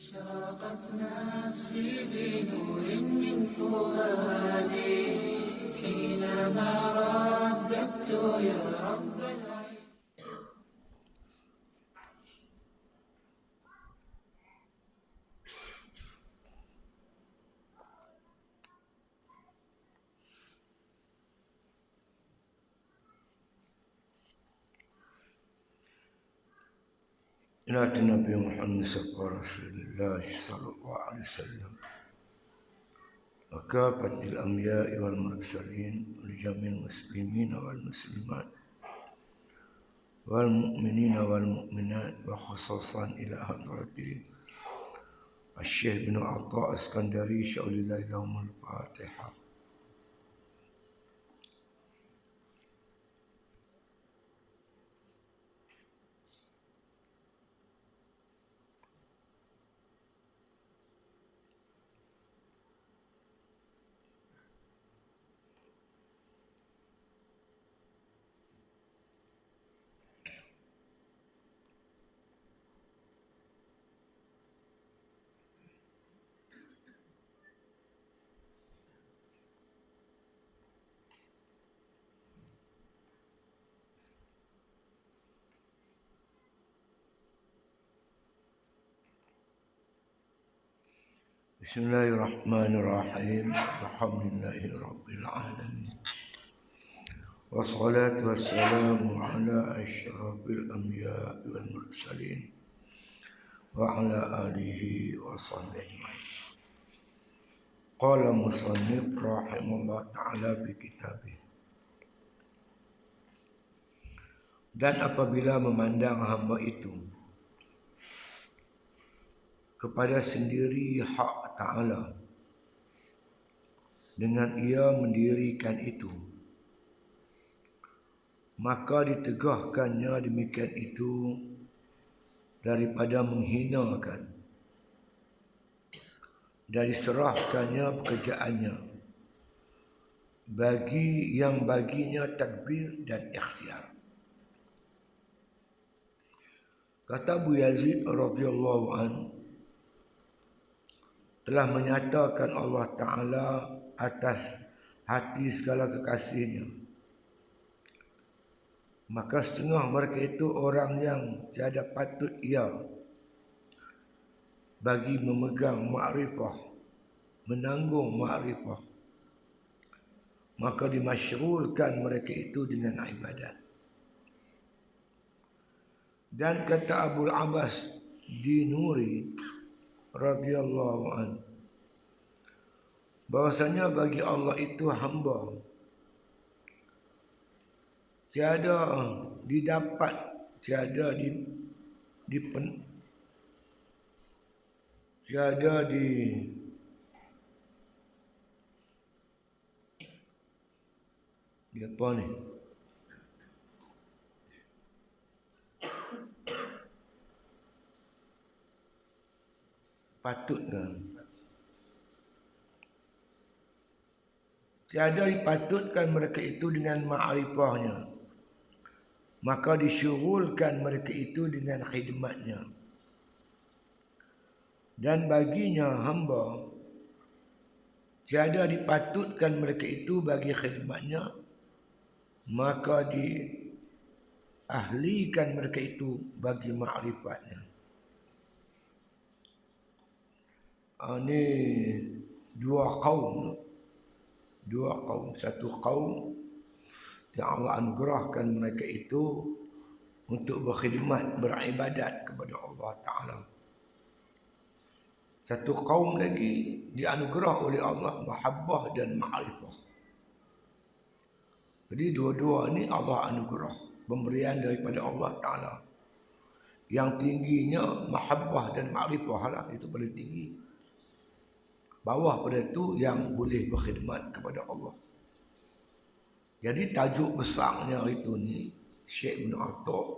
أشرقت نفسي بنور من فؤادي حينما رددت يا رب العالمين. إلى النبي محمد رسول الله صلى الله عليه وسلم وكافة الأنبياء والمرسلين ولجميع المسلمين والمسلمات والمؤمنين والمؤمنات وخصوصا إلى حضرة الشيخ بن عطاء اسكندري شاء الله لهم الفاتحة. بسم الله الرحمن الرحيم. الحمد لله رب العالمين والصلاة والسلام على أشرف الأنبياء والمرسلين وعلى آله وصحبه أجمعين. قال المصنف رحمه الله تعالى في كتابه: dan apabila memandang hamba itu kepada sendiri hak Ta'ala dengan ia mendirikan itu, maka ditegahkannya demikian itu daripada menghinakan dan diserahkannya pekerjaannya bagi yang baginya tadbir dan ikhtiar. Kata Abu Yazid radhiyallahu anhu, telah menyatakan Allah Ta'ala atas hati segala kekasihnya, maka setengah mereka itu orang yang tiada patut ia bagi memegang ma'rifah, menanggung ma'rifah, maka dimasyghulkan mereka itu dengan ibadat. Dan kata Abu Abbas Dinuri radhiyallahu anhu, bahwasanya bagi Allah itu hamba tiada didapat, tiada di apa ni? Patutkan. Tiada dipatutkan mereka itu dengan ma'rifahnya, maka disyughulkan mereka itu dengan khidmatnya. Dan baginya hamba tiada dipatutkan mereka itu bagi khidmatnya, maka diahlikan mereka itu bagi ma'rifatnya. Ini dua kaum. Satu kaum yang Allah anugerahkan mereka itu untuk berkhidmat, beribadat kepada Allah Ta'ala. Satu kaum lagi dianugerah oleh Allah mahabbah dan ma'rifah. Jadi dua-dua ni Allah anugerah, pemberian daripada Allah Ta'ala. Yang tingginya mahabbah dan ma'rifah lah, itu paling tinggi. Bawah pada itu yang boleh berkhidmat kepada Allah. Jadi tajuk besarnya itu ni Syekh bin Atta,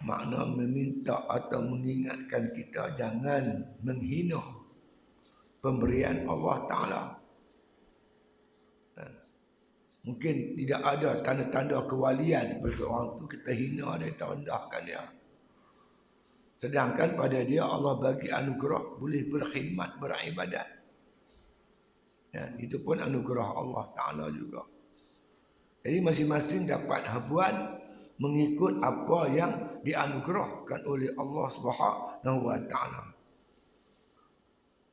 makna meminta atau mengingatkan kita jangan menghina pemberian Allah Ta'ala. Mungkin tidak ada tanda-tanda kewalian pada seorang tu, kita hina dia, kita rendahkan dia. Sedangkan pada dia Allah bagi anugerah boleh berkhidmat, beribadat. Ya, itu pun anugerah Allah Ta'ala juga. Jadi masing-masing dapat habuan mengikut apa yang dianugerahkan oleh Allah Subhanahu wa Ta'ala.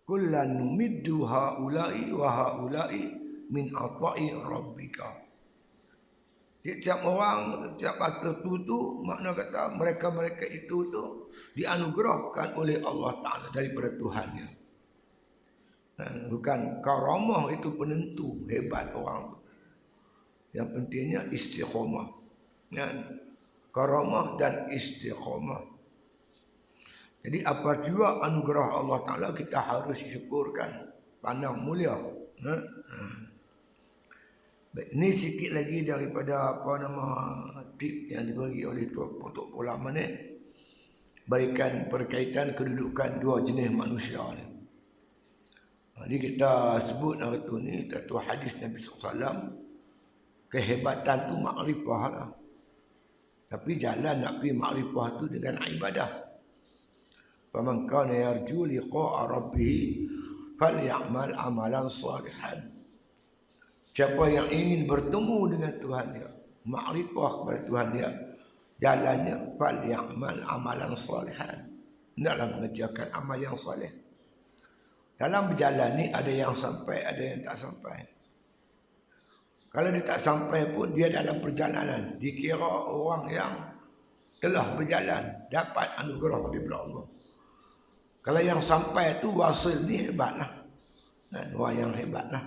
Kullan numiddu haula'i wa haula'i min ata'i rabbika. Setiap orang, setiap tertentu, makna kata mereka-mereka itu tu dianugerahkan oleh Allah Ta'ala daripada Tuhannya. Bukan karamah itu penentu hebat orang tu. Yang pentingnya istiqamah. Karamah dan istiqamah. Jadi apa juga anugerah Allah Ta'ala kita harus syukurkan. Pandang mulia. Baik, ini sikit lagi daripada tip yang diberi oleh Tuan Ulama ni. Berikan berkaitan kedudukan dua jenis manusia ni. Jadi kita sebut hari tu ni satu hadis Nabi SAW. Kehebatan tu makrifah lah. Tapi jalan nak pergi makrifah tu dengan ibadah. Faman kana yarju liqa'a rabbih falyamal amalan salihan. Siapa yang ingin bertemu dengan Tuhan dia, makrifah kepada Tuhan dia, jalannya falyamal amalan salihan. Hendaklah mengerjakan amal yang soleh. Dalam berjalan ni ada yang sampai, ada yang tak sampai. Kalau dia tak sampai pun dia dalam perjalanan, dikira orang yang telah berjalan, dapat anugerah daripada Allah. Kalau yang sampai tu wasil ni hebatlah. Orang yang hebatlah.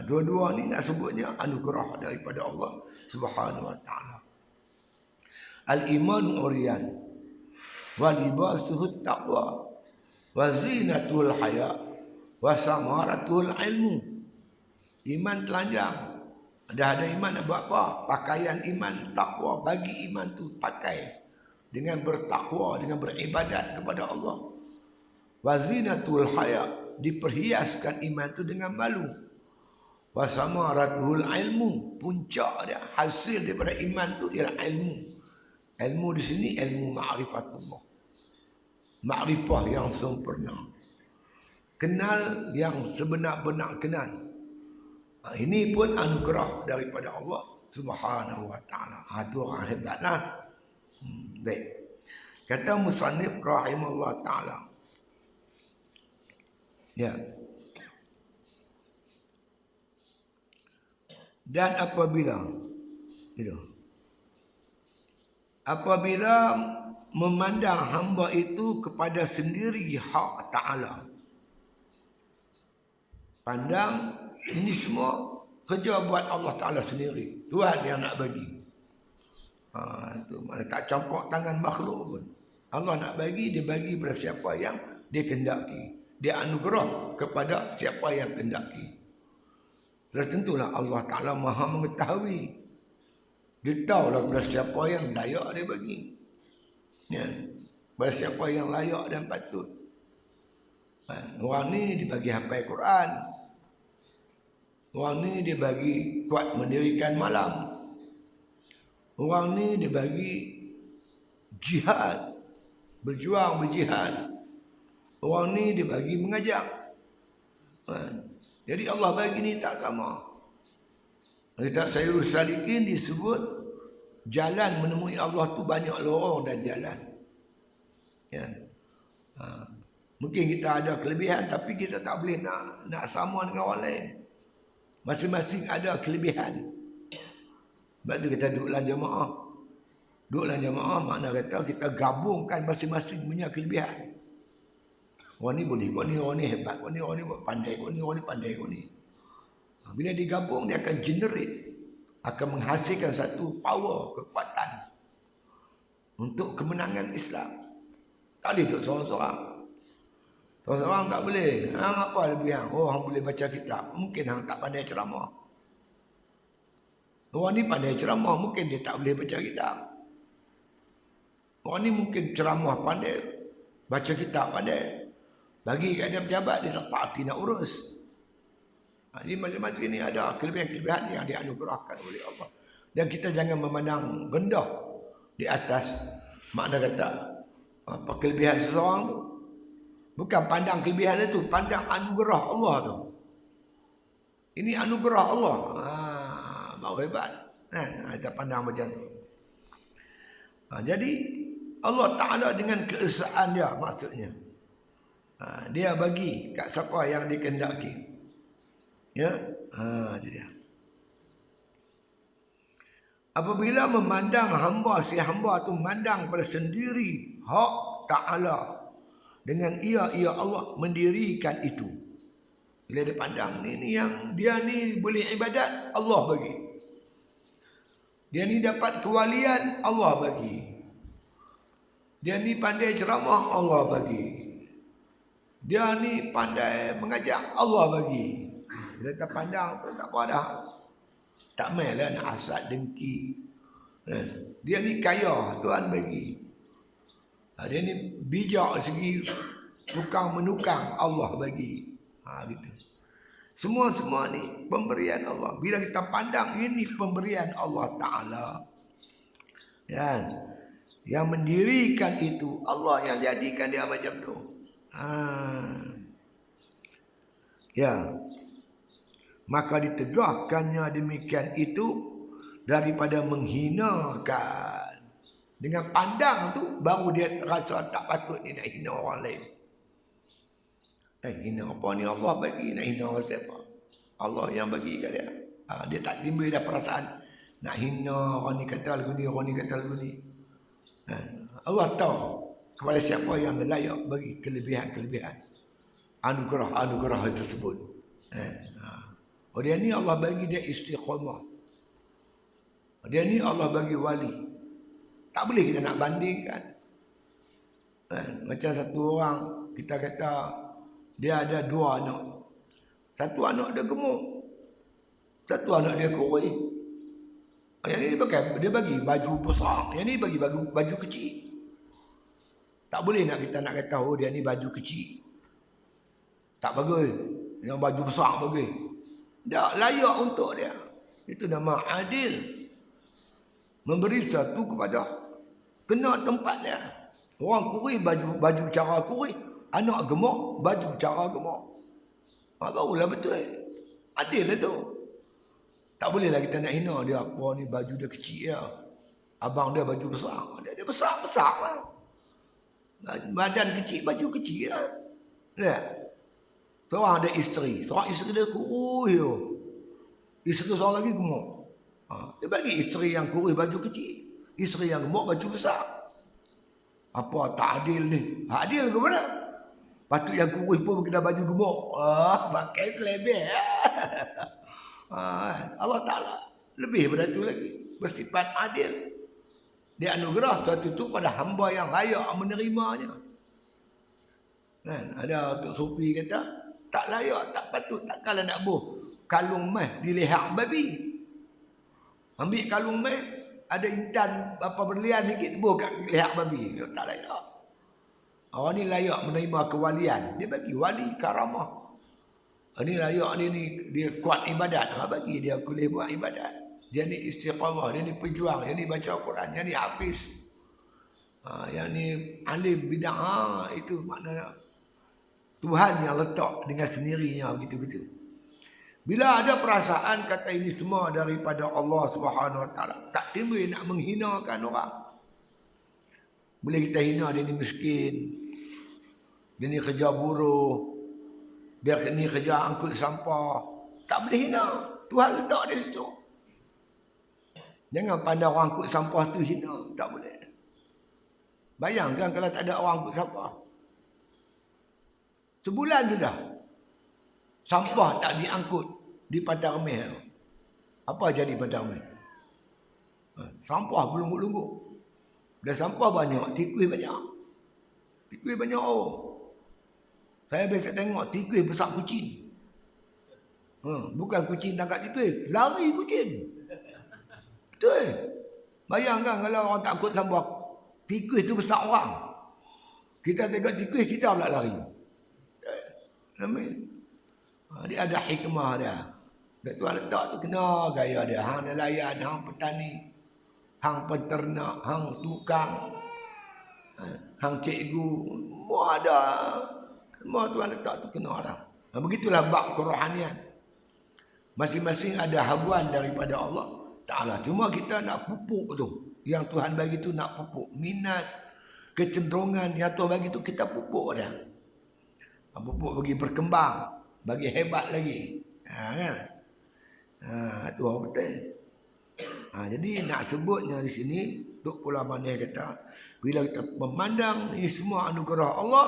Dua-dua ni nak sebutnya anugerah daripada Allah Subhanahu wa Ta'ala. Al-iman uriyan wa libasuhu taqwa wa zinatul haya wa samaratul ilmu. Iman telanjang. Ada iman nak buat apa? Pakaian iman takwa, bagi iman tu pakai dengan bertakwa, dengan beribadat kepada Allah. Wa zinatul haya, diperhiaskan iman tu dengan malu. Wa samaratul ilmu, puncak dia, hasil daripada iman tu ialah ilmu. Ilmu di sini ilmu ma'rifatullah. Ma'rifah yang sempurna. Kenal yang sebenar-benar kenal. Ini pun anugerah daripada Allah Subhanahu wa Ta'ala. Itu orang hebatlah. Baik. Kata musannif rahimahullah ta'ala. Ya. Dan apabila memandang hamba itu kepada sendiri hak Ta'ala. Pandang ini semua kerja buat Allah Ta'ala sendiri. Tuhan yang nak bagi. Itu mana tak campur tangan makhluk pun. Allah nak bagi, dia bagi pada siapa yang dia kehendaki. Dia anugerah kepada siapa yang kehendaki. Tentulah Allah Ta'ala maha mengetahui. Dia tahulah pada siapa yang layak dia bagi. Ya. Pada siapa yang layak dan patut. Orang ni dibagi hafal Quran. Orang ni dibagi kuat mendirikan malam. Orang ni dibagi jihad. Berjuang berjihad. Orang ni dibagi mengajak. Jadi Allah bagi ni tak sama. Kita Sayyidul Salikin disebut jalan menemui Allah tu banyak lorong dan jalan. Ya. Mungkin kita ada kelebihan tapi kita tak boleh nak sama dengan orang lain. Masing-masing ada kelebihan. Sebab tu kita duduk dalam jemaah. Duduk dalam jemaah makna kata kita gabungkan masing-masing punya kelebihan. Orang ni boleh, orang ni hebat, orang ni pandai, orang ni pandai, orang ni. Bila digabung dia akan generate, akan menghasilkan satu power, kekuatan untuk kemenangan Islam. Tak boleh duduk seorang-seorang. Seorang-seorang tak boleh. Apa lebih hang? Oh, hang boleh baca kitab. Mungkin hang tak pandai ceramah. Orang ni pandai ceramah, mungkin dia tak boleh baca kitab. Orang ni mungkin ceramah pandai, baca kitab pandai. Bagi kat dia pejabat, dia tak parti nak urus. Jadi macam-macam ini ada kelebihan-kelebihan yang dianugerahkan oleh Allah. Dan kita jangan memandang rendah di atas. Makna kata, Apa kelebihan seseorang tu? Bukan pandang kelebihan itu, pandang anugerah Allah tu. Ini anugerah Allah. Baru hebat. Kita pandang macam tu. Jadi Allah Ta'ala dengan keesaan dia maksudnya. Dia bagi kat siapa yang dikehendaki. Ya. Itu dia. Apabila memandang hamba, si hamba tu memandang pada sendiri hak Ta'ala dengan ia Allah mendirikan itu. Bila dia pandang ni yang dia ni boleh ibadat, Allah bagi. Dia ni dapat kewalian, Allah bagi. Dia ni pandai ceramah, Allah bagi. Dia ni pandai mengajar, Allah bagi. Bila kita pandang tu tak apa dah. Tak mainlah nak hasad dengki. Dia ni kaya, Tuhan bagi. Dia ni bijak segi tukang menukang, Allah bagi. Gitu. Semua ni pemberian Allah. Bila kita pandang ini pemberian Allah Ta'ala. Yang mendirikan itu Allah yang jadikan dia macam tu. Maka ditegahkannya demikian itu daripada menghinakan. Dengan pandang tu baru dia rasa tak patut ni nak hina orang lain. Hina apa ni Allah bagi, nak hina siapa? Allah yang bagi kat dia. Dia tak timbul dah perasaan nak hina orang ni kata lagu ni, orang ni kata lagu ni. Allah tahu kepada siapa yang layak bagi kelebihan-kelebihan anugerah-anugerah tersebut. Dia ni Allah bagi dia istiqamah. Dia ni Allah bagi wali. Tak boleh kita nak bandingkan. Macam satu orang kita kata dia ada 2 anak. Satu anak dia gemuk, satu anak dia kurus. Yang ni dia bagi baju besar, yang ni bagi baju kecil. Tak boleh nak kita nak kata dia ni baju kecil tak bagus, yang baju besar bagus. Tak layak untuk dia. Itu nama adil. Memberi satu kepada kena tempat dia. Orang kurus baju cara kurus, anak gemuk baju cara gemuk. Barulah betul. Adil lah tu. Tak bolehlah kita nak hina dia. Apa ni baju dia kecil ya. Abang dia baju besar. Dia besar-besar lah. Badan kecil, baju kecil lah. Lihat. Seorang ada isteri. Seorang isteri dia kurus. Isteri seorang lagi gemuk. Dia bagi isteri yang kurus baju kecil. Isteri yang gemuk baju besar. Apa tak adil ni? Adil ke mana? Patut yang kurus pun kena baju gemuk. Pakai selebih. Allah Ta'ala lebih daripada itu lagi. Bersifat adil. Dia anugerah sesuatu itu pada hamba yang layak menerimanya. Ada Tok Sofi kata, tak layak, tak patut, takkanlah nak buh kalung meh di leher babi. Ambil kalung meh, ada intan apa berlian sikit buh kat leher babi. Tak layak. Orang ni layak menerima kewalian. Dia bagi wali karamah. Ini layak dia kuat ibadat. Bagi dia boleh buat ibadat. Dia ni istiqamah, dia ni pejuang, dia ni baca Quran, dia ni hafiz. Yang ni alim bid'ah. Itu maknanya Tuhan yang letak dengan sendirinya begitu-begitu. Bila ada perasaan kata ini semua daripada Allah Subhanahu Wa Taala, tak timbul nak menghinakan orang. Boleh kita hina dia ni miskin. Dia ni kerja buruh. Dia ni kerja angkut sampah. Tak boleh hina. Tuhan letak di situ. Jangan pandang orang angkut sampah tu hina. Tak boleh. Bayangkan kalau tak ada orang angkut sampah. Sebulan sudah. Sampah tak diangkut di Padang Remeh. Apa jadi Padang Remeh? Sampah belunggu-lunggu. Dah sampah banyak, tikus banyak. Tikus banyak Saya biasa tengok tikus besar kucing. Bukan kucing tangkap tikus, lari kucing. Betul. Bayangkan kalau orang tak angkut sampah, tikus tu besar orang. Kita tengok tikus, kita pula lari. Amin. Dia ada hikmah dia. Dan Tuhan letak tu kena gaya dia. Hang nelayan, hang petani, hang penternak, hang tukang. hang cikgu, semua ada. Semua Tuhan letak tu kena orang. Begitulah bab kerohanian. Masing-masing ada habuan daripada Allah Ta'ala. Cuma kita nak pupuk tu. Yang Tuhan bagi tu nak pupuk. Minat, kecenderungan yang Tuhan bagi tu kita pupuk dia. Pupuk bagi berkembang, bagi hebat lagi. Kan? Tu orang betul. Jadi nak sebutnya di sini, Tok Pula Manis kata, bila kita memandang ini semua anugerah Allah,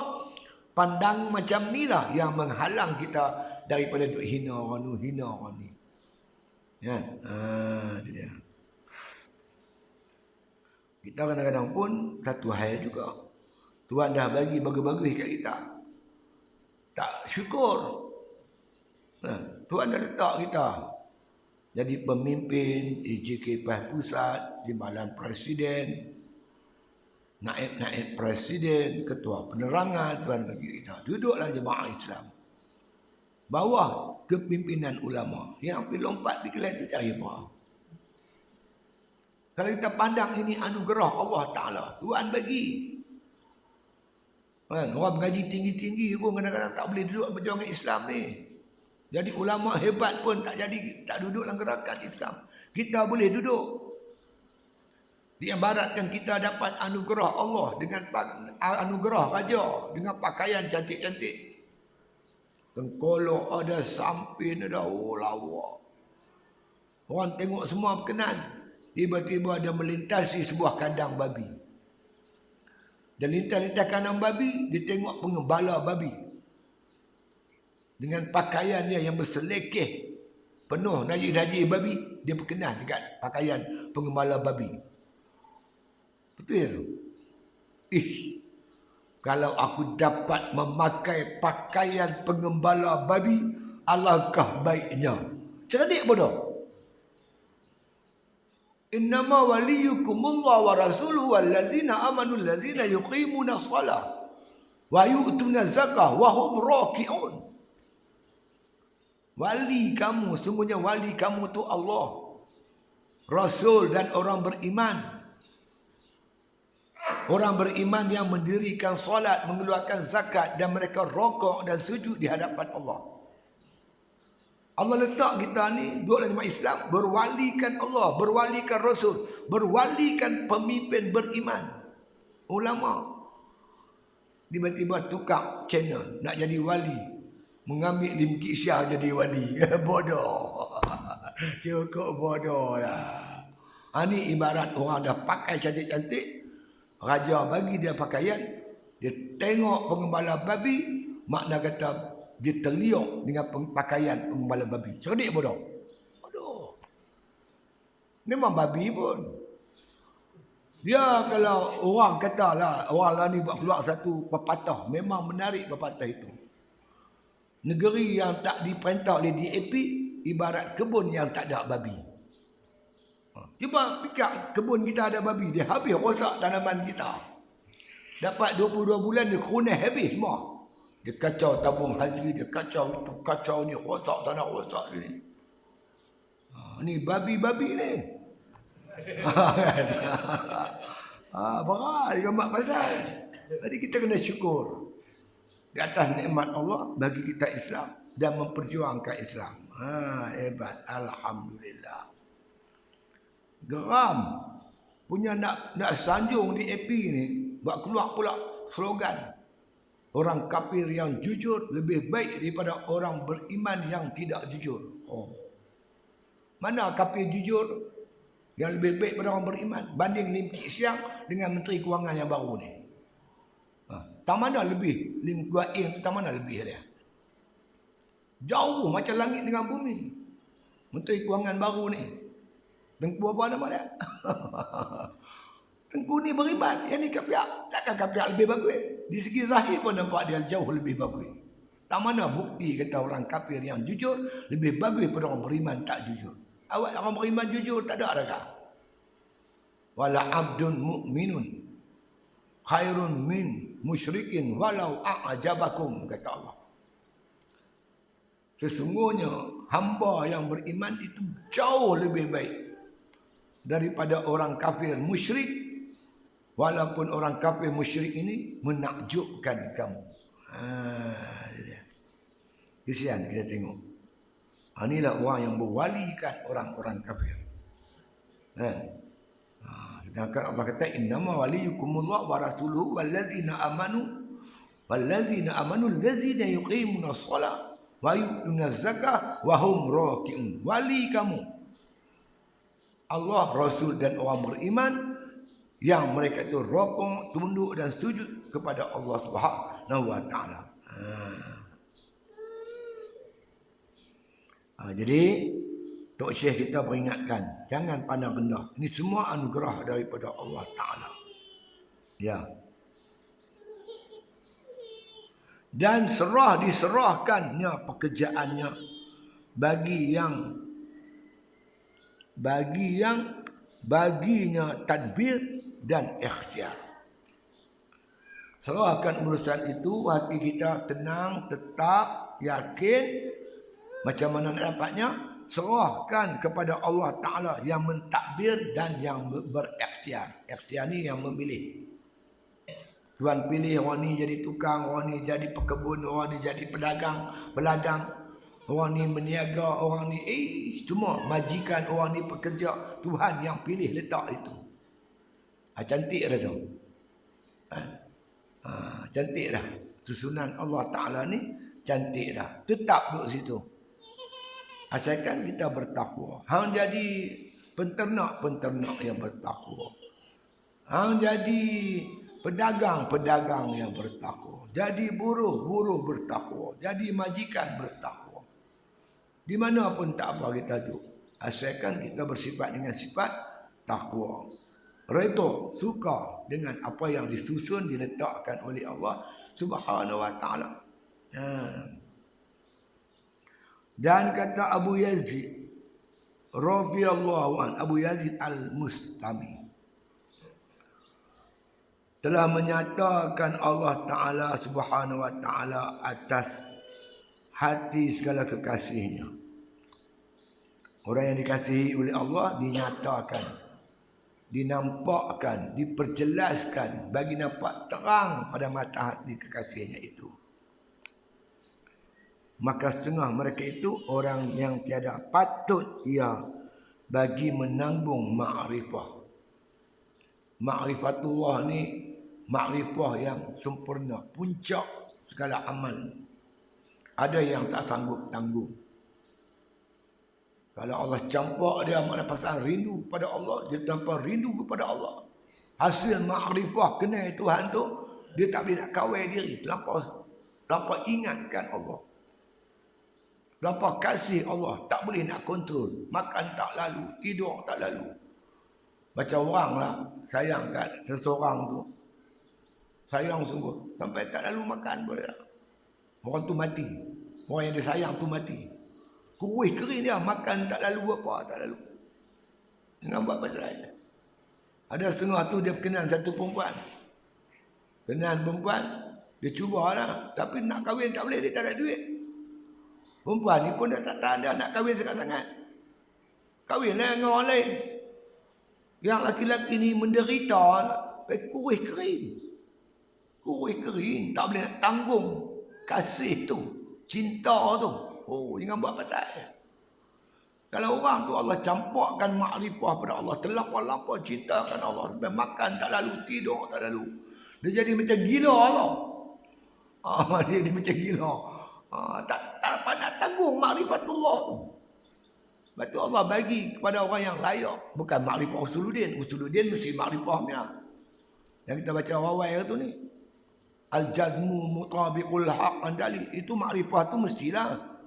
pandang macam ni lah yang menghalang kita daripada duk hina orang tu, hina orang ni. Kan? Itu dia. Kita kadang-kadang pun satu hal juga. Tuhan dah bagi bagus-bagus kat kita. Tak syukur. Tuhan dah letak kita jadi pemimpin JKPAS Pusat, Timbalan Presiden, naib-naib Presiden, Ketua Penerangan, Tuhan bagi kita. Duduklah jemaah Islam. Bawah kepimpinan ulama. Yang pergi lompat di kelai itu cari apa? Kalau kita pandang ini anugerah Allah Ta'ala, Tuhan bagi. Orang mengaji tinggi-tinggi pun kadang-kadang tak boleh duduk berjuang Islam ni. Jadi ulama hebat pun tak duduk dalam gerakan Islam. Kita boleh duduk. Diibaratkan kita dapat anugerah Allah dengan anugerah raja dengan pakaian cantik-cantik. Tengkolok ada, sampin ada, lawa. Orang tengok semua berkenan. Tiba-tiba ada melintasi sebuah kandang babi. Dan lintas-lintas kandang babi, dia tengok pengembala babi. Dengan pakaiannya yang berselekeh, penuh najis-najis babi, dia berkenan dekat pakaian pengembala babi. Betul? Kalau aku dapat memakai pakaian pengembala babi, alangkah baiknya. Cerdik bodoh. Innama waliyukumullah wa rasuluhu wallazina amanu allazina yuqimuna shalah wa yu'tuna zakah wa hum raki'un. Wali kamu, sungguhnya wali kamu tu Allah, Rasul dan orang beriman. Orang beriman yang mendirikan solat, mengeluarkan zakat dan mereka rokok dan sujud di hadapan Allah. Allah letak kita ni duduk dalam Islam, berwalikan Allah, berwalikan Rasul, berwalikan pemimpin beriman, ulama. Tiba-tiba tukar channel, nak jadi wali. Mengambil Lim Kit Siah jadi wali. Bodoh. Cukup bodoh lah. Ini ibarat orang dah pakai cantik-cantik. Raja bagi dia pakaian. Dia tengok pengembala babi. Makna kata dia terliok dengan pakaian pengembala babi. Cerdik bodoh. Bodoh. Memang babi pun. Dia kalau orang katalah, orang lah ni buat keluar satu pepatah. Memang menarik pepatah itu. Negeri yang tak diperintah oleh DAP ibarat kebun yang tak ada babi. Cuba fikir kebun kita ada babi, dia habis rosak tanaman kita. Dapat 22 bulan dia khunah habis semua. Dia kacau tabung haji, dia kacau itu, kacau ni, rosak tanah, rosak ni. Ni babi-babi ni. Berat dia mak pasal. Jadi kita kena syukur di atas nikmat Allah bagi kita Islam dan memperjuangkan Islam. Hebat, alhamdulillah. Geram punya nak sanjung di AP ni, buat keluar pula slogan. Orang kafir yang jujur lebih baik daripada orang beriman yang tidak jujur. Mana kafir jujur yang lebih baik daripada orang beriman banding Lim Kit Siang dengan Menteri Kewangan yang baru ni? Tak mana lebih? Lim Guat Eng tak mana lebih dia? Jauh macam langit dengan bumi. Menteri Kewangan baru ni. Tengku apa nama dia? Tengku ni beriman. Yang ni kafir. Takkan kafir lebih bagus? Di segi zahir pun nampak dia jauh lebih bagus. Tak mana bukti kata orang kafir yang jujur lebih bagus daripada orang beriman tak jujur. Awak orang beriman jujur tak ada adakah? Wala abdun mu'minun khairun min musyrikin walau a'jabakum, kata Allah. Sesungguhnya hamba yang beriman itu jauh lebih baik daripada orang kafir musyrik Walaupun orang kafir musyrik ini menakjubkan kamu. Dia. Kesian kita tengok. Inilah orang yang berwalikan orang-orang kafir. Sedangkan Allah kata innama waliyukumullah wa rasuluhu walladzina amanu alladzina yuqimuna shalah wa yu'tuna zakah wa hum raki'un. Wali kamu Allah, Rasul dan orang beriman yang mereka itu rukuk, tunduk dan sujud kepada Allah Subhanahu wa taala. Jadi Tok Syekh kita peringatkan, jangan pandang rendah. Ini semua anugerah daripada Allah Ta'ala. Ya. Dan diserahkannya pekerjaannya bagi yang baginya tadbir dan ikhtiar. Serahkan urusan itu, hati kita tenang, tetap, yakin. Macam mana nak dapatnya? Serahkan kepada Allah Ta'ala yang mentadbir dan yang berikhtiar. Ikhtiar ni yang memilih. Tuan pilih orang ni jadi tukang, orang ni jadi pekebun, orang ni jadi pedagang, peladang, orang ni meniaga, orang ni semua majikan, orang ni pekerja. Tuhan yang pilih letak itu. Cantik dah tu. Cantik dah. Susunan Allah Ta'ala ni cantik dah. Tetap duduk situ. Asalkan kita bertakwa. Hang jadi penternak yang bertakwa. Hang jadi pedagang yang bertakwa. Jadi buruh bertakwa. Jadi majikan bertakwa. Di mana pun tak apa kita duduk. Asalkan kita bersifat dengan sifat takwa. Redha, suka dengan apa yang disusun, diletakkan oleh Allah Subhanahu wa taala. Dan kata Abu Yazid radhiyallahu an, Abu Yazid Al-Mustami telah menyatakan Allah Ta'ala Subhanahu wa ta'ala atas hati segala kekasihnya. Orang yang dikasihi oleh Allah dinyatakan, dinampakkan, diperjelaskan bagi nampak terang pada mata hati kekasihnya itu. Maka setengah mereka itu orang yang tiada patut ia bagi menanggung ma'rifah. Ma'rifatullah ni ma'rifah yang sempurna, puncak segala amal. Ada yang tak sanggup tanggung. Kalau Allah campak dia makna pasal rindu pada Allah, dia tanpa rindu kepada Allah. Hasil ma'rifah kenal Tuhan tu, dia tak boleh nak kawal diri, terlampau ingatkan Allah. Terlampau kasih Allah, tak boleh nak kontrol. Makan tak lalu, tidur tak lalu. Macam orang lah, sayang kat seseorang tu. Sayang sungguh, sampai tak lalu makan boleh tak. Orang tu mati. Orang yang dia sayang tu mati. Kurus kering dia, makan tak lalu apa, tak lalu. Jangan buat pasal. Ada setengah tu dia berkenan satu perempuan. Kenan perempuan, dia cubalah. Tapi nak kahwin tak boleh, dia tak ada duit. Perempuan ni pun dah tak tahan dah nak kahwin sangat-sangat. Kahwinlah dengan orang lain. Yang laki-laki ni menderita, kurus kering. Kurus kering, tak boleh nak tanggung kasih tu, cinta tu. Oh, jangan buat pasal. Kalau orang tu Allah campakkan makrifah pada Allah, terlampau-lampau cintakan Allah, sampai makan tak lalu, tidur tak lalu. Dia jadi macam gila Allah. Dia jadi macam gila. Tak dapat nak tanggung makrifatullah tu. Sebab tu Allah bagi kepada orang yang layak. Bukan makrifah usuluddin. Usuluddin mesti makrifahnya. Yang kita baca wawai tu ni. Al-jazmu mutabiqul haq andali. Itu makrifah tu mestilah.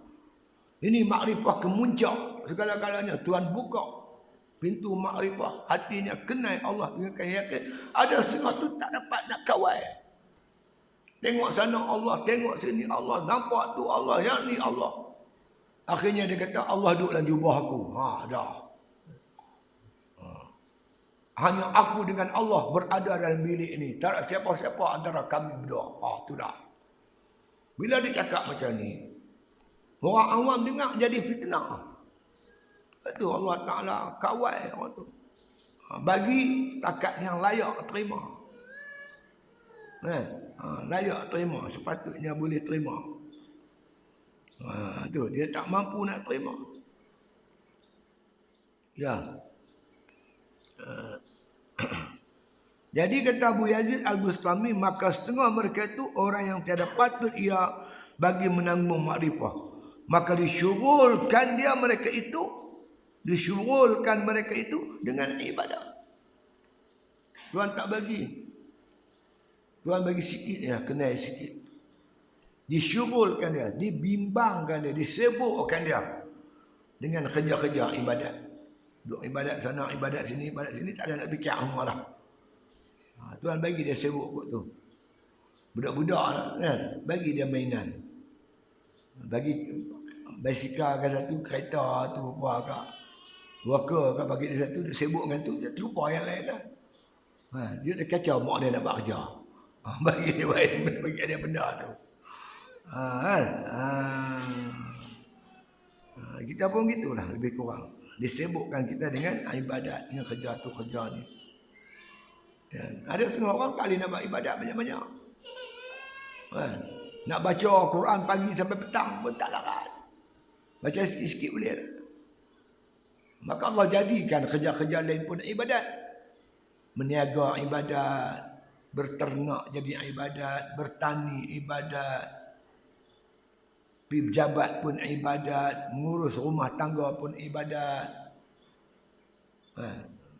Ini makrifah kemuncak segala-galanya. Tuhan buka pintu makrifah. Hatinya kenal Allah dengan yakin. Ada setengah tu tak dapat nak kawal. Tengok sana Allah, tengok sini Allah, nampak tu Allah, yang ni Allah. Akhirnya dia kata Allah duduk dalam jubah aku. Dah. Hanya aku dengan Allah berada dalam bilik ini. Tak ada siapa-siapa antara kami berdua. Tu dah. Bila dia cakap macam ni, orang awam dengar jadi fitnah. Itu Allah Ta'ala kawal orang tu. Bagi takat yang layak terima. Kan? Layak terima, sepatutnya boleh terima. Tu dia tak mampu nak terima. Ya. Jadi kata Abu Yazid Al-Bustami, maka setengah mereka itu orang yang tiada patut ia bagi menanggung makrifah. Maka disyughulkan mereka itu dengan ibadah. Tuhan tak bagi. Tuhan bagi sikit ya, kenal sikit. Disyughulkan dia, dibimbangkan dia, disibukkan dia dengan kerja-kerja ibadat. Duk ibadat sana, ibadat sini, tak ada nak fikir amal dah. Tuhan bagi dia sibuk kot tu. Budak-budak lah, kan, bagi dia mainan. Bagi basikal ke satu, kereta tu apa kak. Worker kan bagi dia satu, dia sibuk dengan tu, dia terlupa yang lain lah. Dia dah kacau mak dia nak buat kerja. Bagi dia bagi dia benda tu. Kan? Kita pun gitulah lebih kurang. Disibukkan kita dengan ibadat, dengan kerja tu kerja ni. Dan ada setengah orang tak boleh nak buat ibadat banyak-banyak. Kan? Nak baca Quran pagi sampai petang pun tak larat. Baca sikit-sikit boleh lah. Maka Allah jadikan kerja-kerja lain pun ibadat. Meniaga ibadat, berternak jadi ibadat, bertani ibadat, pergi pejabat pun ibadat, mengurus rumah tangga pun ibadat,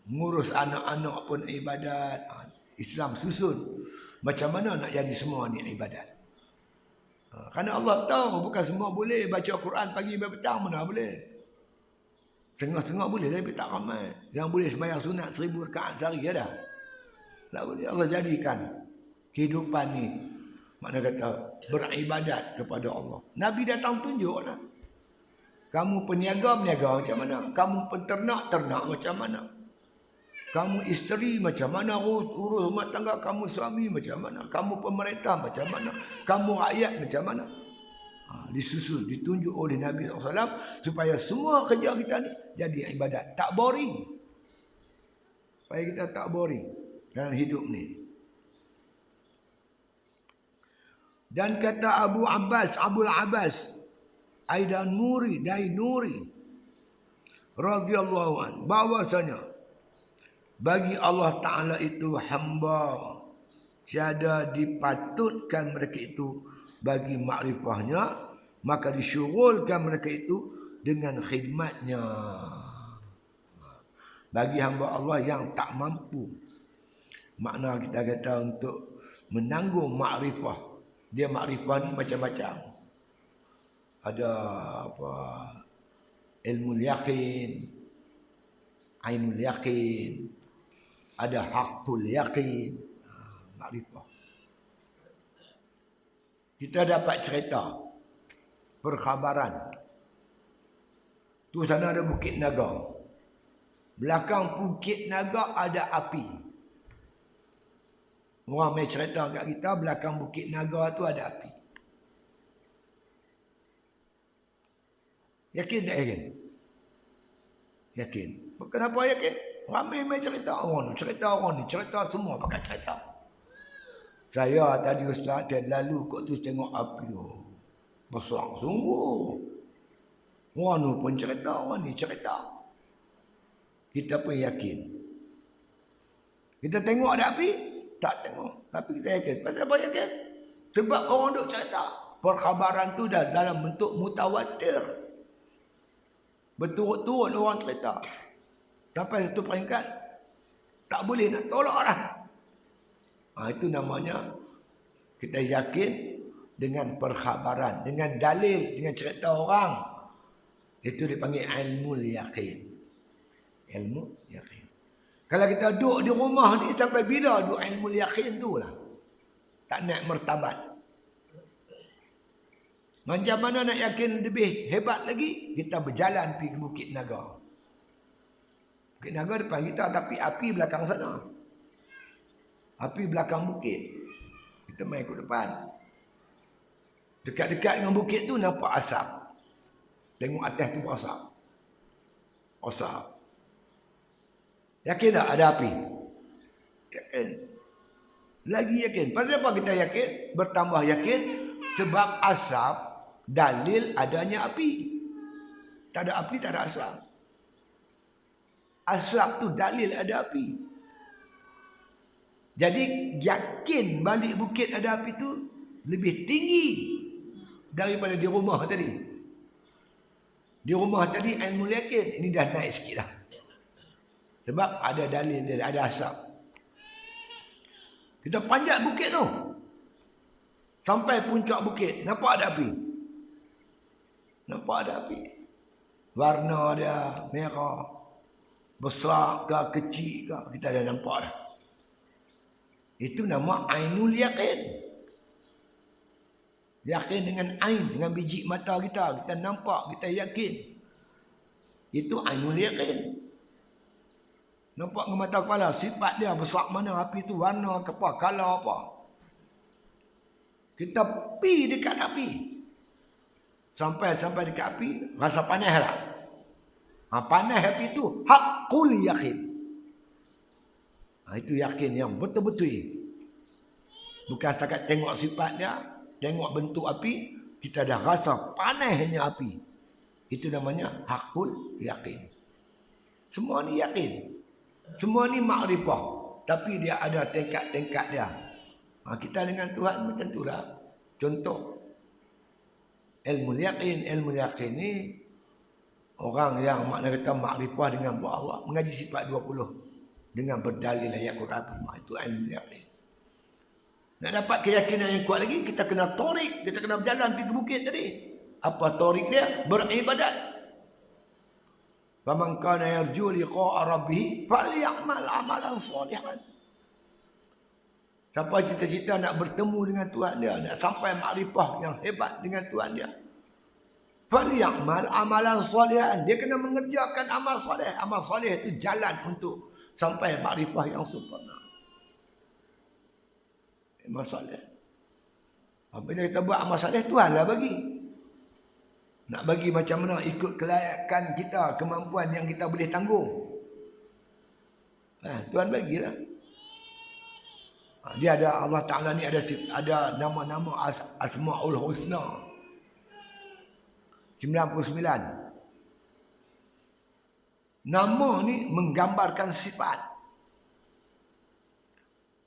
mengurus anak-anak pun ibadat. Islam susun macam mana nak jadi semua ni ibadat. Kerana Allah tahu bukan semua boleh baca Quran pagi sampai petang, mana boleh. Setengah-setengah boleh tapi tak ramai. Yang boleh sembahyang sunat 1000 rakaat sehari ada. Tak boleh. Allah jadikan kehidupan ni, makna kata beribadat kepada Allah. Nabi datang tunjuklah. Kamu peniaga macam mana? Kamu penternak macam mana? Kamu isteri macam mana? Urus rumah tangga kamu, suami macam mana? Kamu pemerintah macam mana? Kamu rakyat macam mana? Disusun, ditunjuk oleh Nabi SAW supaya semua kerja kita ni jadi ibadat. Tak boring. Supaya kita tak boring dalam hidup ni. Dan kata Abul Abbas Dainuri radhiyallahu an, bahwasanya bagi Allah Ta'ala itu hamba tiada dipatutkan mereka itu bagi makrifahnya, maka disyughulkan mereka itu dengan khidmatnya. Bagi hamba Allah yang tak mampu, makna kita kata untuk menanggung makrifah. Dia makrifah ni macam-macam. Ada apa, ilmu yaqin, ainul yaqin, ada haqqul yaqin, makrifah. Kita dapat cerita perkhabaran. Tu sana ada Bukit Naga. Belakang Bukit Naga ada api. Orang main cerita kat kita, belakang Bukit Naga tu ada api. Yakin tak yakin? Yakin. Kenapa yakin? Ramai main cerita orang ni, cerita semua pakai cerita. Saya tadi ustaz dia lalu kok tu tengok api. Besar sungguh. Orang ni pun cerita, orang ni cerita. Kita pun yakin. Kita tengok ada api? Tak tengok. Tapi kita yakin. Pasal apa yakin? Sebab orang duk cerita. Perkhabaran tu dah dalam bentuk mutawatir. Berturut-turut orang cerita. Sampai satu peringkat tak boleh nak tolak lah. Itu namanya kita yakin dengan perkhabaran, dengan dalil, dengan cerita orang. Itu dipanggil ilmu yaqin. Ilmu yaqin. Kalau kita duduk di rumah ni sampai bila duduk ilmu yaqin tu lah. Tak naik martabat. Macam mana nak yakin lebih hebat lagi? Kita berjalan pergi ke Bukit Naga. Bukit Naga depan kita, tapi api belakang sana. Api belakang bukit. Kita main ke depan. Dekat-dekat dengan bukit tu nampak asap. Tengok atas tu asap. Asap. Yakin tak ada api? Yakin. Lagi yakin. Pasal apa kita yakin? Bertambah yakin sebab asap dalil adanya api. Tak ada api, tak ada asap. Asap tu dalil ada api. Jadi yakin balik bukit ada api tu lebih tinggi daripada di rumah tadi. Di rumah tadi ilmu yakin, ini dah naik sikit dah. Sebab ada dalil dia, ada asap. Kita panjat bukit tu. Sampai puncak bukit, nampak ada api. Nampak ada api. Warna dia merah. Besar ke kecil ke, kita dah nampak dah. Itu nama ainul yakin. Yakin dengan ain, dengan biji mata kita. Kita nampak, kita yakin. Itu ainul yakin. Nampak dengan mata kepala, sifat dia besar mana api tu, warna apa, color apa. Kita pi dekat api. Sampai dekat api, rasa panas tak? Panas api tu hakul yakin. Itu yakin yang betul-betul. Bukan setakat tengok sifat dia, tengok bentuk api, kita dah rasa panasnya api. Itu namanya hakul yakin. Semua ni yakin. Semua ni makrifah. Tapi dia ada tingkat-tingkat dia. Kita dengan Tuhan macam itulah. Contoh. Ilmu yakin ni orang yang makna kata makrifah dengan buat Allah. Mengaji sifat 20. Dengan berdalil ayat Quran. Itu ilmu yakin. Nak dapat keyakinan yang kuat lagi, kita kena torik. Kita kena berjalan pergi ke bukit tadi. Apa torik dia? Beribadat. Faman kana yarju liqa'a rabbih falyamal amalan salihan. Siapa cita-cita nak bertemu dengan Tuhan dia, nak sampai makrifah yang hebat dengan Tuhan dia, falyamal amalan salihan. Dia kena mengerjakan amal soleh. Amal soleh itu jalan untuk sampai makrifah yang sempurna. Amal soleh. Apabila kita buat amal soleh, Tuhanlah bagi. Nak bagi macam mana ikut kelayakan kita, kemampuan yang kita boleh tanggung. Tuhan bagilah. Dia ada, Allah Ta'ala ni ada nama-nama Asma'ul Husna. 99. Nama ni menggambarkan sifat.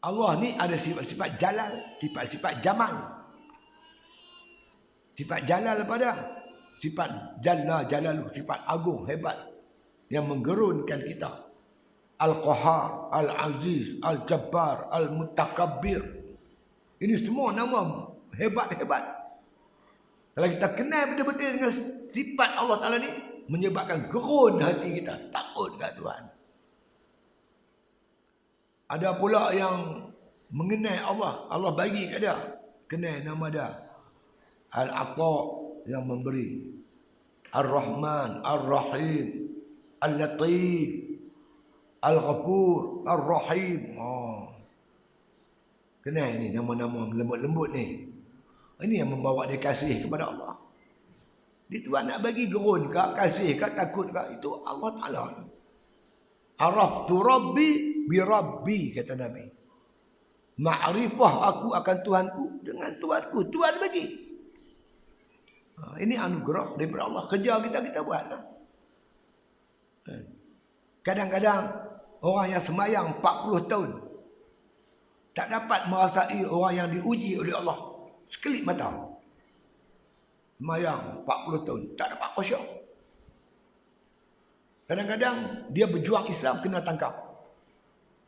Allah ni ada sifat-sifat jalal, sifat-sifat jamal. Sifat jalal apa dia? Sifat jalla jalalu, sifat agung, hebat. Yang menggerunkan kita. Al-Qahar, Al-Aziz, Al-Jabbar, Al-Mutakabbir. Ini semua nama hebat-hebat. Kalau kita kenal betul-betul dengan sifat Allah Ta'ala ni, menyebabkan gerun hati kita, takut kat Tuhan. Ada pula yang mengenai Allah. Allah bagi kat dia. Kenal nama dia. Al-Ata' yang memberi. Ar-Rahman, Ar-Rahim, Al-Latif, Al-Ghafur, Ar-Rahim. Kenal ni nama-nama lembut-lembut ni. Ini yang membawa dia kasih kepada Allah. Dia Tuhan nak bagi gerun ke, kasih ke, takut ke, itu Allah Ta'ala. Araftu Rabbi bi Rabbi, kata Nabi. Ma'rifah aku akan Tuhanku dengan Tuhanku. Tuhan bagi. Ini anugerah daripada Allah. Kerja kita buatlah. Kadang-kadang orang yang semayang 40 tahun tak dapat merasai orang yang diuji oleh Allah. Sekelip mata. Semayang 40 tahun tak dapat khusyuk. Kadang-kadang dia berjuang Islam kena tangkap.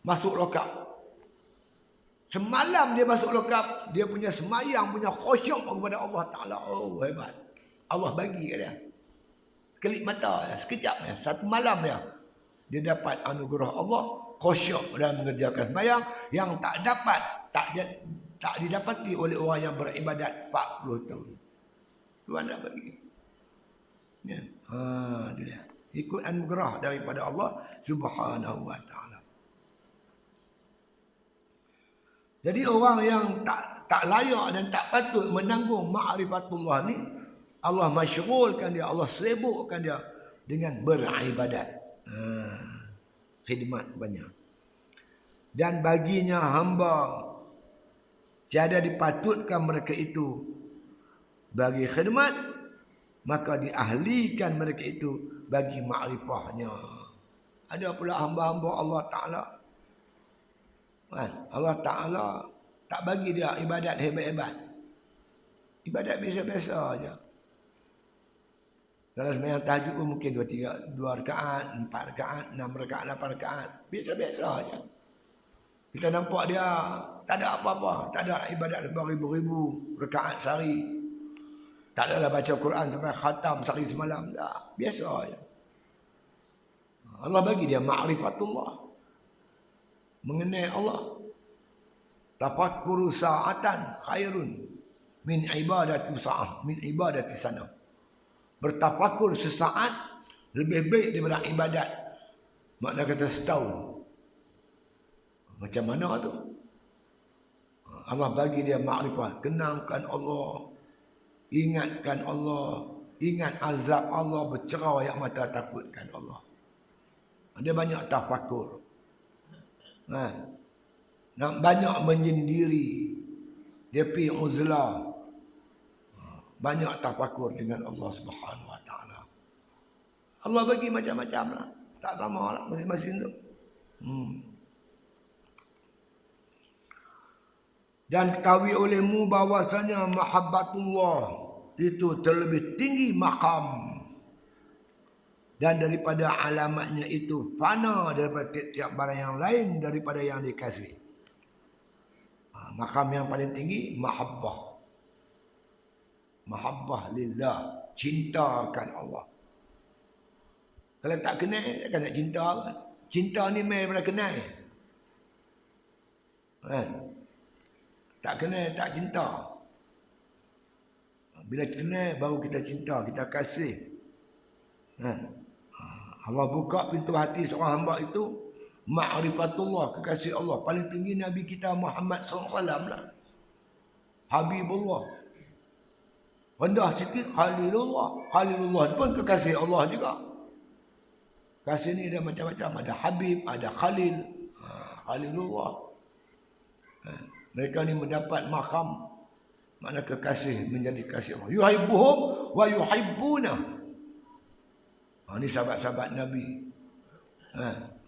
Masuk lokap. Semalam dia masuk lokap, dia punya semayang, punya khusyuk kepada Allah Ta'ala. Oh, hebat. Allah bagi kat dia. Kelip mata, sekejap. Satu malam dia dapat anugerah Allah, khusyuk dalam mengerjakan semayang yang tak didapati oleh orang yang beribadat 40 tahun. Tuhan nak bagi. Ya. Dia. Ikut anugerah daripada Allah Subhanahu wa Ta'ala. Jadi orang yang tak layak dan tak patut menanggung ma'rifatullah ni, Allah masyghulkan dia, Allah sibukkan dia dengan beribadat. Khidmat banyak. Dan baginya hamba tiada dipatutkan mereka itu bagi khidmat, maka diahlikan mereka itu bagi makrifahnya. Ada pula hamba-hamba Allah Ta'ala, Allah Ta'ala tak bagi dia ibadat hebat-hebat, ibadat biasa-biasa aja. Kalau sembahyang tahajud pun mungkin 2 rakaat, 4 rakaat, 6 rakaat, 8 rakaat, biasa-biasa aja. Kita nampak dia tak ada apa-apa, tak ada ibadat beribu-ribu rakaat sehari, tak adalah baca Quran sampai khatam sehari semalam, tak, biasa aja. Allah bagi dia ma'rifatullah, mengenai Allah. Tafakkuru sa'atan khairun min ibadati sa'ah, min ibadati sana. Bertafakur sesaat lebih baik daripada ibadat, makna kata setahun. Macam mana tu? Allah bagi dia makrifat, kenangkan Allah, ingatkan Allah, ingat azab Allah, bercerau ayat mata, takutkan Allah. Dia banyak tafakur, nak banyak menyendiri, dia pergi uzlah, banyak tafakur dengan Allah Subhanahu Wa Taala. Allah bagi macam-macam lah, tak sama lah masing-masing tu. Dan ketahui olehmu bahwasanya mahabbatullah itu terlebih tinggi makam, dan daripada alamatnya itu fana daripada tiap-tiap barang yang lain daripada yang dikasih. Makam yang paling tinggi mahabbah, mahabbah lillah, cintakan Allah. Kalau tak kenal, takkan nak cinta kan? Cinta ni mai daripada kenal. Tak kenal, tak cinta. Bila kenal, baru kita cinta, kita kasih. Allah buka pintu hati seorang hamba itu, ma'rifatullah, kekasih Allah. Paling tinggi Nabi kita Muhammad SAW lah, Habibullah. Rendah sikit Khalilullah. Khalilullah pun kekasih Allah juga. Kasih ni ada macam-macam, ada Habib, ada Khalil, Khalilullah. Mereka ni mendapat makam, makna kekasih, menjadi kasih Allah. Yuhibbuhum wa yuhibbuna. Ini sahabat-sahabat Nabi.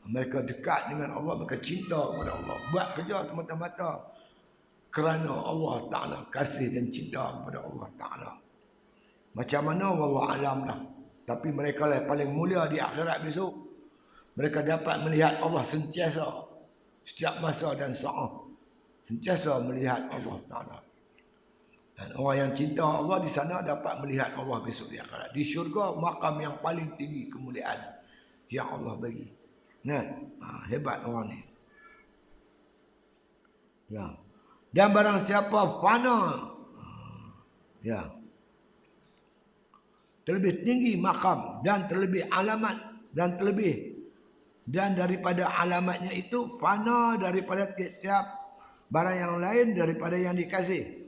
Mereka dekat dengan Allah, mereka cinta kepada Allah. Buat kerja semata-mata kerana Allah Ta'ala, kasih dan cinta kepada Allah Ta'ala. Macam mana wallah alam lah. Tapi mereka lah paling mulia di akhirat besok. Mereka dapat melihat Allah sentiasa, setiap masa dan saat, sentiasa melihat Allah Ta'ala. Dan orang yang cinta Allah di sana dapat melihat Allah besok di akhirat. Di syurga, makam yang paling tinggi kemuliaan yang Allah bagi. Hebat orang ni. Ya. Dan barang siapa fana, terlebih tinggi makam dan terlebih alamat dan daripada alamatnya itu fana daripada tiap-tiap barang yang lain daripada yang dikasih.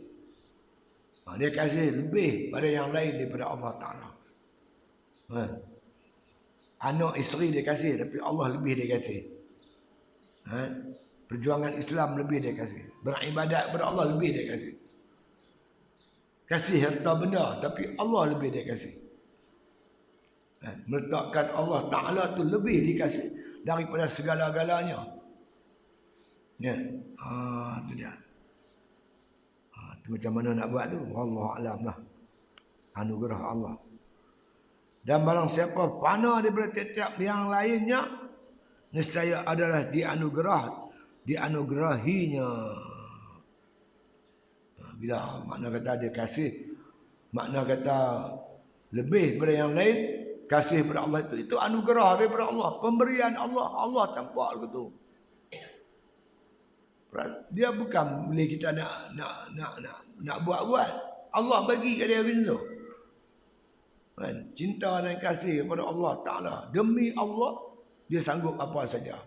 Dia kasih lebih pada yang lain daripada Allah Ta'ala. Anak isteri dia kasih, tapi Allah lebih dia kasih. Perjuangan Islam lebih dia kasih. Beribadat kepada Allah lebih dia kasih. Kasih harta benda, tapi Allah lebih dia kasih. Meletakkan Allah Ta'ala tu lebih dikasih daripada segala-galanya. Itu dia. Itu macam mana nak buat tu? Wallahu alam lah. Anugerah Allah. Dan barang siapa fana daripada tiap-tiap yang lainnya, nescaya adalah dianugerahinya. Bila makna kata dia kasih, makna kata lebih daripada yang lain, kasih kepada Allah itu anugerah daripada Allah, pemberian Allah. Allah campak gitu. Dia bukan boleh kita nak buat-buat. Allah bagi kat dia begitu. Cinta dan kasih kepada Allah Ta'ala. Demi Allah, dia sanggup apa saja.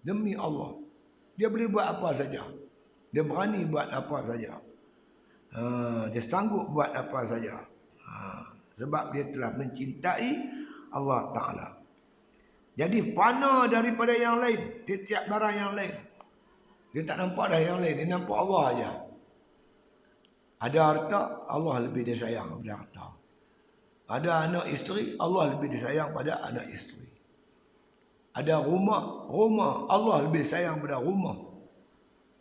Demi Allah, dia boleh buat apa saja. Dia berani buat apa saja. Dia sanggup buat apa saja. Sebab dia telah mencintai Allah Ta'ala. Jadi fana daripada yang lain, tiap barang yang lain. Dia tak nampak dah yang lain, dia nampak Allah aja. Ada harta, Allah lebih dia sayang pada harta. Ada anak isteri, Allah lebih disayang pada anak isteri. Ada rumah, Allah lebih sayang pada rumah.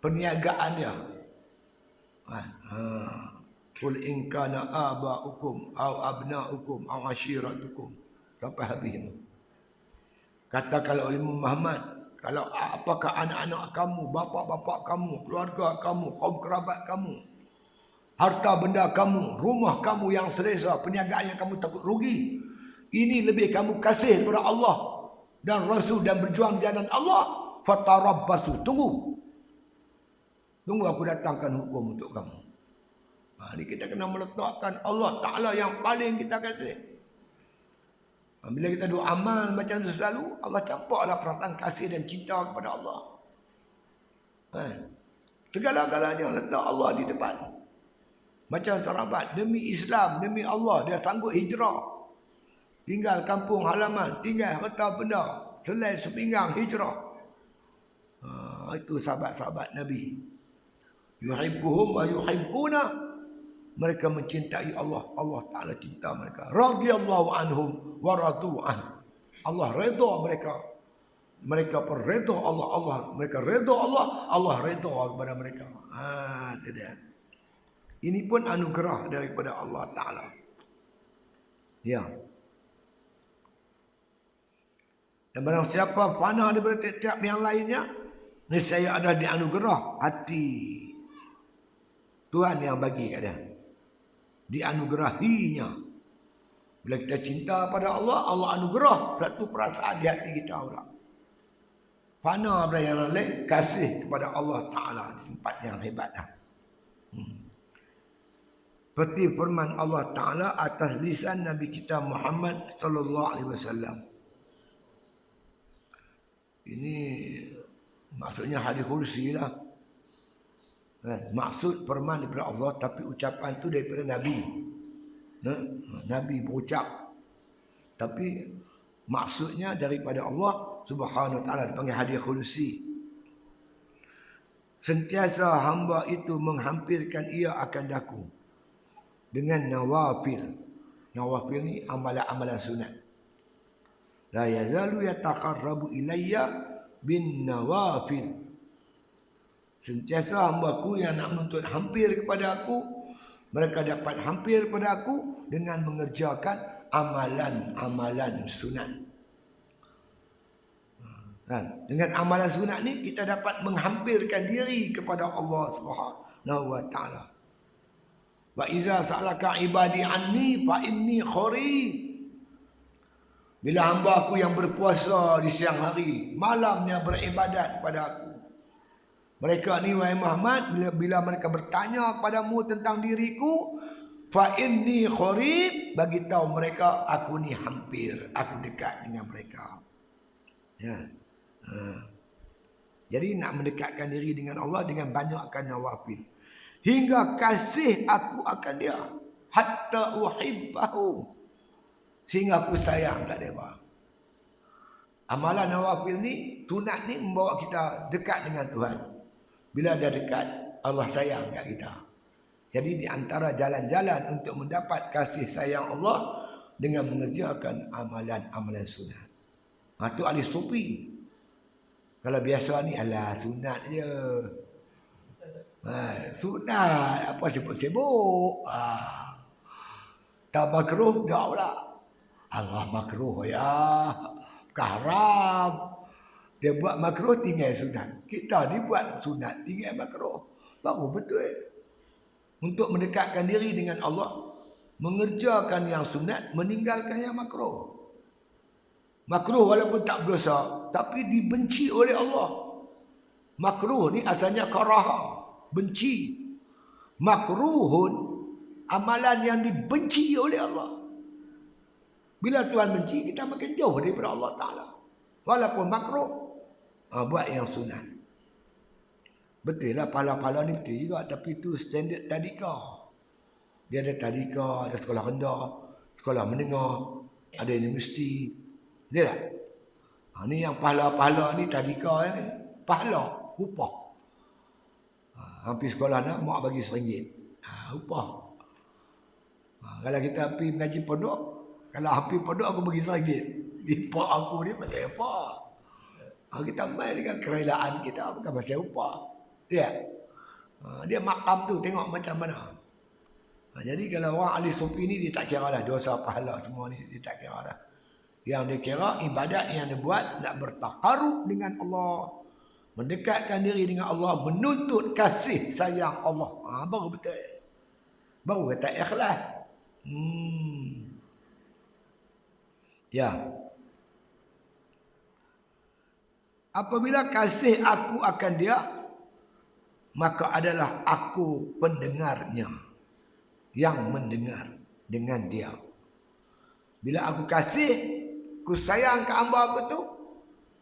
Perniagaannya. Qul in kana aba'ukum aw abna'ukum aw ashiratukum. Sampai habis. Katakanlah oleh Muhammad, kalau apakah anak-anak kamu, bapa-bapa kamu, keluarga kamu, kaum kerabat kamu, harta benda kamu, rumah kamu yang selesa, perniagaan yang kamu takut rugi, ini lebih kamu kasih kepada Allah dan Rasul dan berjuang di jalan Allah, fatarabbasu, tunggu aku datangkan hukum untuk kamu. Ini kita kena meletakkan Allah Ta'ala yang paling kita kasih. Bila kita doa amal macam tu selalu, Allah campurlah perasaan kasih dan cinta kepada Allah. Segala-galanya letak Allah di depan. Macam sahabat, demi Islam, demi Allah, dia sanggup hijrah. Tinggal kampung halaman, tinggal harta benda, selai sepinggang hijrah. Itu sahabat-sahabat Nabi. Yuhibbuhum wa yuhibbuna. Mereka mencintai Allah, Allah Ta'ala cinta mereka. Radhiyallahu anhum wa radu an. Allah redha mereka. Mereka pun redha Allah, mereka redha Allah, Allah redha kepada mereka. Itu dia. Ini pun anugerah daripada Allah Ta'ala. Ya. Dan barang siapa fana daripada tiap-tiap yang lainnya, nescaya ada dianugerah hati Tuhan yang bagi kat dia. Dianugerahinya. Bila kita cinta pada Allah, Allah anugerah satu perasaan di hati kita pula. Fana daripada yang lain, kasih kepada Allah Ta'ala di tempat yang hebat dah. Seperti firman Allah Ta'ala atas lisan Nabi kita Muhammad sallallahu alaihi wasallam. Ini maksudnya hadis kursi lah. Maksud firman daripada Allah, tapi ucapan tu daripada Nabi. Nabi berucap, tapi maksudnya daripada Allah Subhanahu wa Ta'ala, dipanggil hadis kursi. Sentiasa hamba itu menghampirkan ia akan daku dengan nawafil. Nawafil ni amalan-amalan sunat. La yazalu yataqarrabu ilayya bin nawafil. Sentiasa hamba-Ku yang nak menuntut hampir kepada aku, mereka dapat hampir kepada aku dengan mengerjakan amalan-amalan sunat. Dengan amalan sunat ni kita dapat menghampirkan diri kepada Allah Subhanahu wa Ta'ala. Wa iza sa'alaka ibadi anni fa inni qarib. Bila hamba aku yang berpuasa di siang hari, malamnya beribadat kepada aku. Mereka ni wahai Muhammad, bila mereka bertanya kepadamu tentang diriku, fa inni qarib, bagi tahu mereka aku ni hampir, aku dekat dengan mereka. Ya. Jadi nak mendekatkan diri dengan Allah dengan banyakkan nawafil. Hingga kasih aku akan dia. Hatta uhibbahu. Sehingga aku sayang kat dia. Amalan nawafil ni, sunat ni membawa kita dekat dengan Tuhan. Bila dia dekat, Allah sayang kat kita. Jadi di antara jalan-jalan untuk mendapat kasih sayang Allah dengan mengerjakan amalan-amalan sunat. Itu ahli sufi. Kalau biasa ni, alah sunat je. Sunat, apa sibuk-sibuk. Tak makruh, dah pula. Allah makruh ya. Haram. Dia buat makruh, tinggal sunat. Kita ni buat sunat, tinggal makruh. Baru betul. Untuk mendekatkan diri dengan Allah, mengerjakan yang sunat, meninggalkan yang makruh. Makruh walaupun tak berdosa, tapi dibenci oleh Allah. Makruh ni asalnya karaha, benci. Makruhun, amalan yang dibenci oleh Allah. Bila Tuhan benci, kita makin jauh daripada Allah Ta'ala. Walaupun makruh, buat yang sunat. Betul lah, pahala-pahala ni betul juga. Tapi itu standard tadika. Dia ada tadika, ada sekolah rendah, sekolah menengah, ada universiti. Dia tak? Ni yang pahala-pahala ni tadika ni. Pahala, upah. hampir sekolah nak, mak bagi RM1. Upah. Kalau kita pergi mengaji pondok, kalau hampir pondok aku bagi RM1. Lipat aku ni pasal apa? Kita main dengan kerelaan kita bukan pasal upah. Dia makam tu tengok macam mana. Jadi kalau orang ahli sufi ni dia tak kira dah dosa pahala semua ni, dia tak kira dah. Yang dia kira ibadat yang dia buat nak bertakarub dengan Allah, mendekatkan diri dengan Allah, menuntut kasih sayang Allah. Baru betul. Baru kata ikhlas. Ya. Apabila kasih aku akan dia, maka adalah aku pendengarnya yang mendengar dengan dia. Bila aku kasih, aku sayang ke hamba aku tu,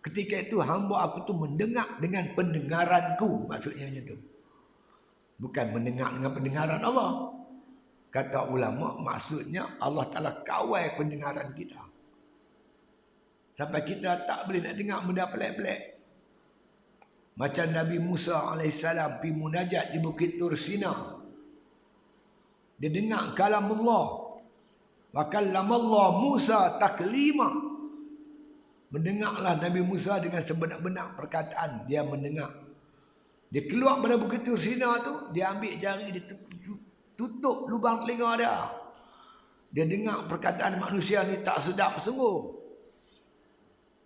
ketika itu hamba aku tu mendengar dengan pendengaranku. Maksudnya macam tu. Bukan mendengar dengan pendengaran Allah. Kata ulama, maksudnya Allah Ta'ala kawal pendengaran kita. Sampai kita tak boleh nak dengar benda pelik-pelik. Macam Nabi Musa AS pergi munajat di Bukit Tur Sina. Dia dengar kalam Allah. Wa kallamallah Musa taklima. Mendengarlah Nabi Musa dengan sebenar-benar perkataan. Dia mendengar. Dia keluar pada Bukit Tur Sina tu, dia ambil jari, dia tutup lubang telinga dia. Dia dengar perkataan manusia ni tak sedap sungguh.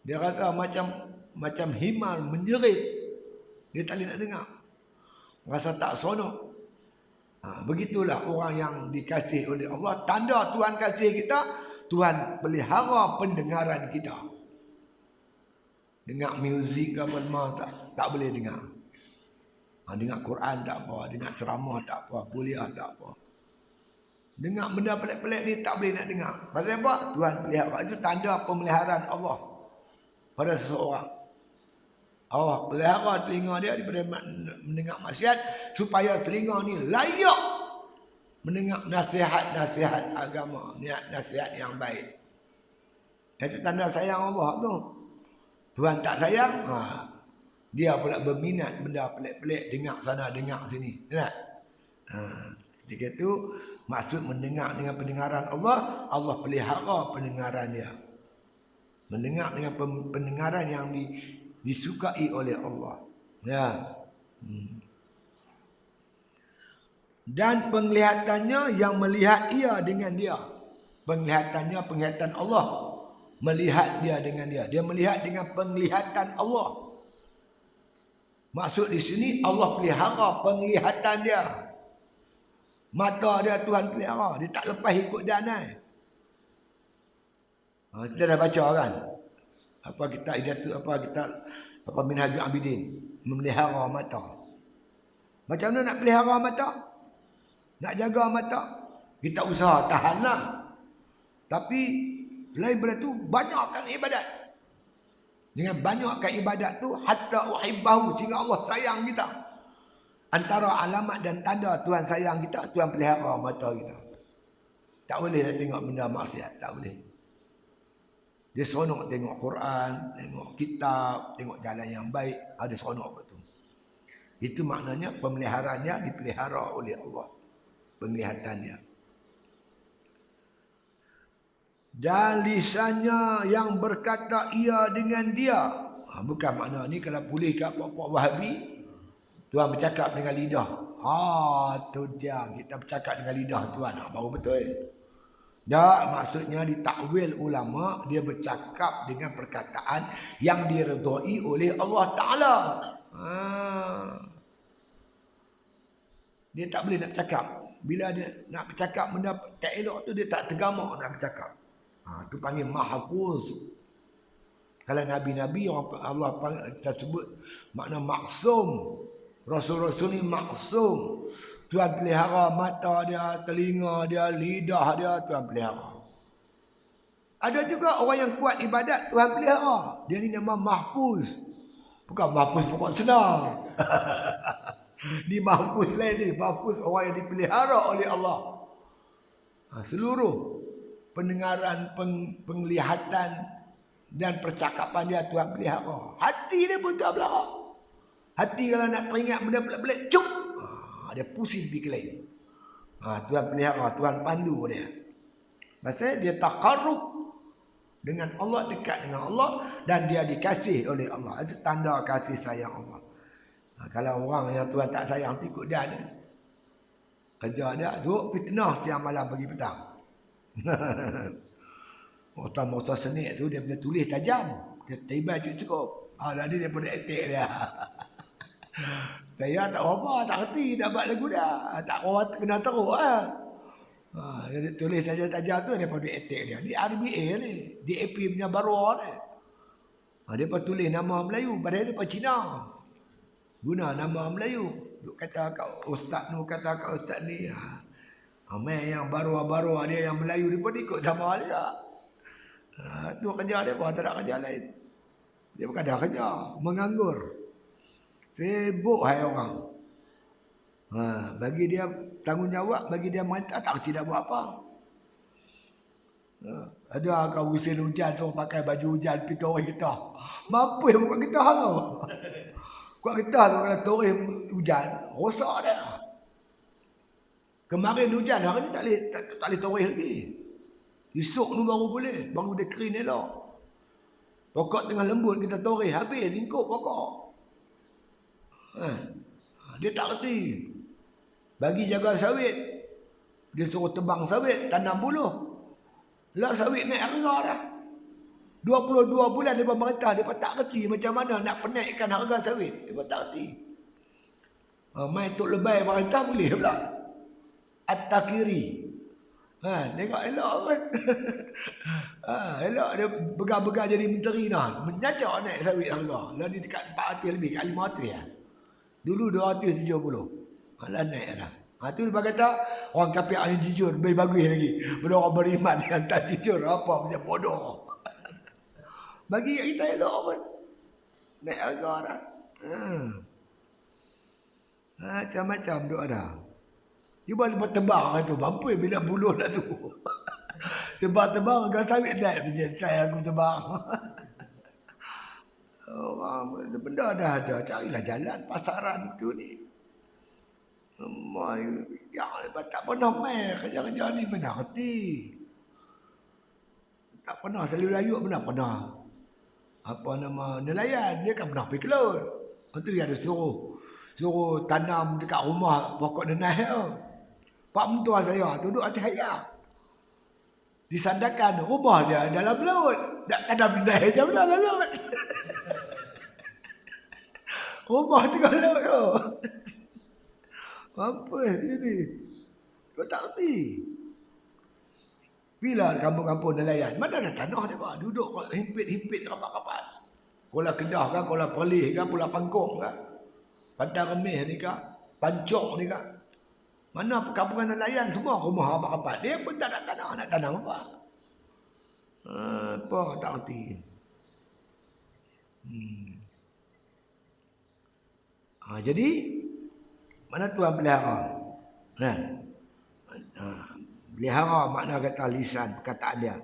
Dia kata macam himar menjerit. Dia tak boleh nak dengar. Rasa tak seronok. Begitulah orang yang dikasihi oleh Allah. Tanda Tuhan kasih kita, Tuhan pelihara pendengaran kita. Dengar muzik ke apa tak boleh dengar. Dengar Quran tak apa, dengar ceramah tak apa, kuliah tak apa. Dengar benda pelik-pelik ni tak boleh nak dengar. Pasal apa? Tuhan pelihara. Itu tanda pemeliharaan Allah pada seseorang. Allah pelihara telinga dia daripada mendengar maksiat supaya telinga ni layak mendengar nasihat-nasihat agama, nasihat yang baik. Itu tanda sayang Allah tu. Tuhan tak sayang, dia pula berminat benda pelik-pelik, dengar sana, dengar sini. Tak? Ketika itu maksud mendengar dengan pendengaran Allah, Allah pelihara pendengaran dia. Mendengar dengan pendengaran yang disukai oleh Allah. Ya. Dan penglihatannya yang melihat ia dengan dia. Penglihatannya penglihatan Allah. Melihat dia dengan dia. Dia melihat dengan penglihatan Allah. Maksud di sini Allah pelihara penglihatan dia. Mata dia Tuhan pelihara. Dia tak lepas ikut danai. Kita dah baca kan? Apa Minhajul Abidin, memelihara mata. Macam mana nak pelihara mata? Nak jaga mata? Kita usaha tahanlah. Tapi lain daripada tu banyakkan ibadat. Dengan banyakkan ibadat tu hatta uhibbahu, sehingga Allah sayang kita. Antara alamat dan tanda Tuhan sayang kita, Tuhan pelihara mata kita. Tak boleh nak tengok benda maksiat, tak boleh. Dia seronok tengok Quran, tengok kitab, tengok jalan yang baik. Ada seronok betul. Itu maknanya pemeliharaannya dipelihara oleh Allah. Penglihatannya. Dan lisannya yang berkata ia dengan dia. Bukan makna ni kalau boleh kat puak-puak Wahabi, Tuhan bercakap dengan lidah. Tu dia. Kita bercakap dengan lidah Tuhan. Baru betul. Tak, maksudnya ditakwil ulama, dia bercakap dengan perkataan yang diredai oleh Allah Ta'ala. Dia tak boleh nak cakap. Bila dia nak bercakap benda tak elok tu, dia tak tergamak nak bercakap. Tu panggil mahfuz. Kalau Nabi-Nabi, Allah kita sebut makna maksum. Rasul-Rasul ni maksum. Tuhan pelihara mata dia, telinga dia, lidah dia, Tuhan pelihara. Ada juga orang yang kuat ibadat, Tuhan pelihara. Dia ni nama mahfuz. Bukan mahfuz pokok senang. Di mahfuz lain ni, mahfuz orang yang dipelihara oleh Allah. Seluruh pendengaran, penglihatan dan percakapan dia Tuhan pelihara. Hati dia pun Tuhan pelihara. Hati kalau nak teringat benda pelik-pelik, cuk. Dia pusing fikir lain. Tuhan pelihara, Tuhan pandu dia. Pasal dia taqarrub dengan Allah, dekat dengan Allah, dan dia dikasih oleh Allah. Itu tanda kasih sayang Allah. Kalau orang yang Tuhan tak sayang ikut dia ni, kerja dia duduk fitnah siang malam pagi petang. Masa senik tu dia boleh tulis tajam, dia tiba cukup. Jadi dia boleh etik dia. Saya tak apa, tak kerti nak buat lagu dia. Tak kuat kena teruk dia tulis tajam-tajam tu dia boleh etik dia. Di RBA ni, di AP punya baru ni. Dia pun tulis nama Melayu, padahal dia pun Cina. Guna nama Melayu. Duk kata kat ustaz ni, kata kat ustaz ni. Amai yang baru-baru dia yang Melayu dia pun ikut sama dia. Tu kerja dia pun tak ada kerja lain. Dia bukan ada kerja, menganggur. Sibuk hai orang. Bagi dia tanggungjawab, bagi dia mantap tak tidak buat apa. Ada kau musim hujan tu pakai baju hujan pergi toreh kita. Mampu buat kita tu. Kuat kita tu kalau toreh hujan, rosak dia. Kemarin hujan, hari ni tak boleh toreh lagi. Esok tu baru boleh, baru dia kering elok. Pokok tengah lembut kita toreh, habis lingkup pokok. Dia tak reti. Bagi jaga sawit, dia suruh tebang sawit, tanam buluh. Lah sawit naik harga dah. 22 bulan dia pemerintah, dia tak reti macam mana nak penaikkan harga sawit. Dia tak reti. Mai tok lebay pemerintah boleh pula. At-Takiri. Tengok elok kan. Elok dia begar-begar jadi menteri dah. Menyacak naik sawit harga. Lah dia dekat 400 lebih, kat 500 ya. Dulu 270. Malah naik dah. Tu dia kata orang kafir yang jujur lebih bagus lagi. Bila orang beriman yang tak jujur apa punya bodoh. Bagi kita elok pun. Naik harga dah. Macam-macam duk ada. Cuba tebang tu. Mampu bila buluh dah tu. Tebang-tebang harga sawit naik punya. Saya aku tebang. Orang benda dah ada. Carilah jalan pasaran tu ni. Ya, tak pernah main kerja-kerja ni pernah reti. Tak pernah selalu layuk pernah. Apa nama nelayan dia kan pernah pergi ke laut. Itu yang dia suruh tanam dekat rumah pokok nenas tu. Pak mentua saya tu duduk atas air. Disandarkan rumah dia dalam laut. Nak tanam nenas macam mana dalam laut? Rumah tengah laut tu. Apa ni? Kau tak reti. Bila kampung-kampung nelayan, mana ada tanah dia pak? Duduk himpit-himpit rapat-rapat. Kuala Kedah kan, Kuala Perlis kan, Pulau Pangkong kan. Pantai Remis ni kan, Pancok ni kan. Mana perkampungan nelayan semua rumah rapat-rapat. Dia pun tak ada tanah, nak tanam apa? Apa tak reti. Jadi mana Tuhan pelihara? Kan? Pelihara makna kata lisan, perkataan dia.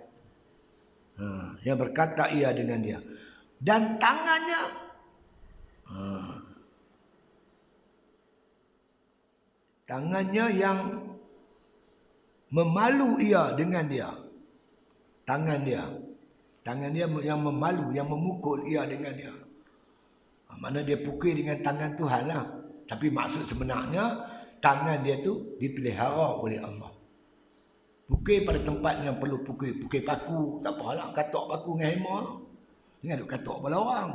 Yang berkata ia dengan dia. Dan tangannya. Tangannya yang memalu ia dengan dia. Tangan dia. Tangan dia yang memalu, yang memukul ia dengan dia. Mana dia pukul dengan tangan Tuhan lah. Tapi maksud sebenarnya tangan dia tu dipelihara oleh Allah. Pukul pada tempat yang perlu pukul. Pukul paku, tak apalah. Katok paku dengan hema. Jangan duk katok kepala orang.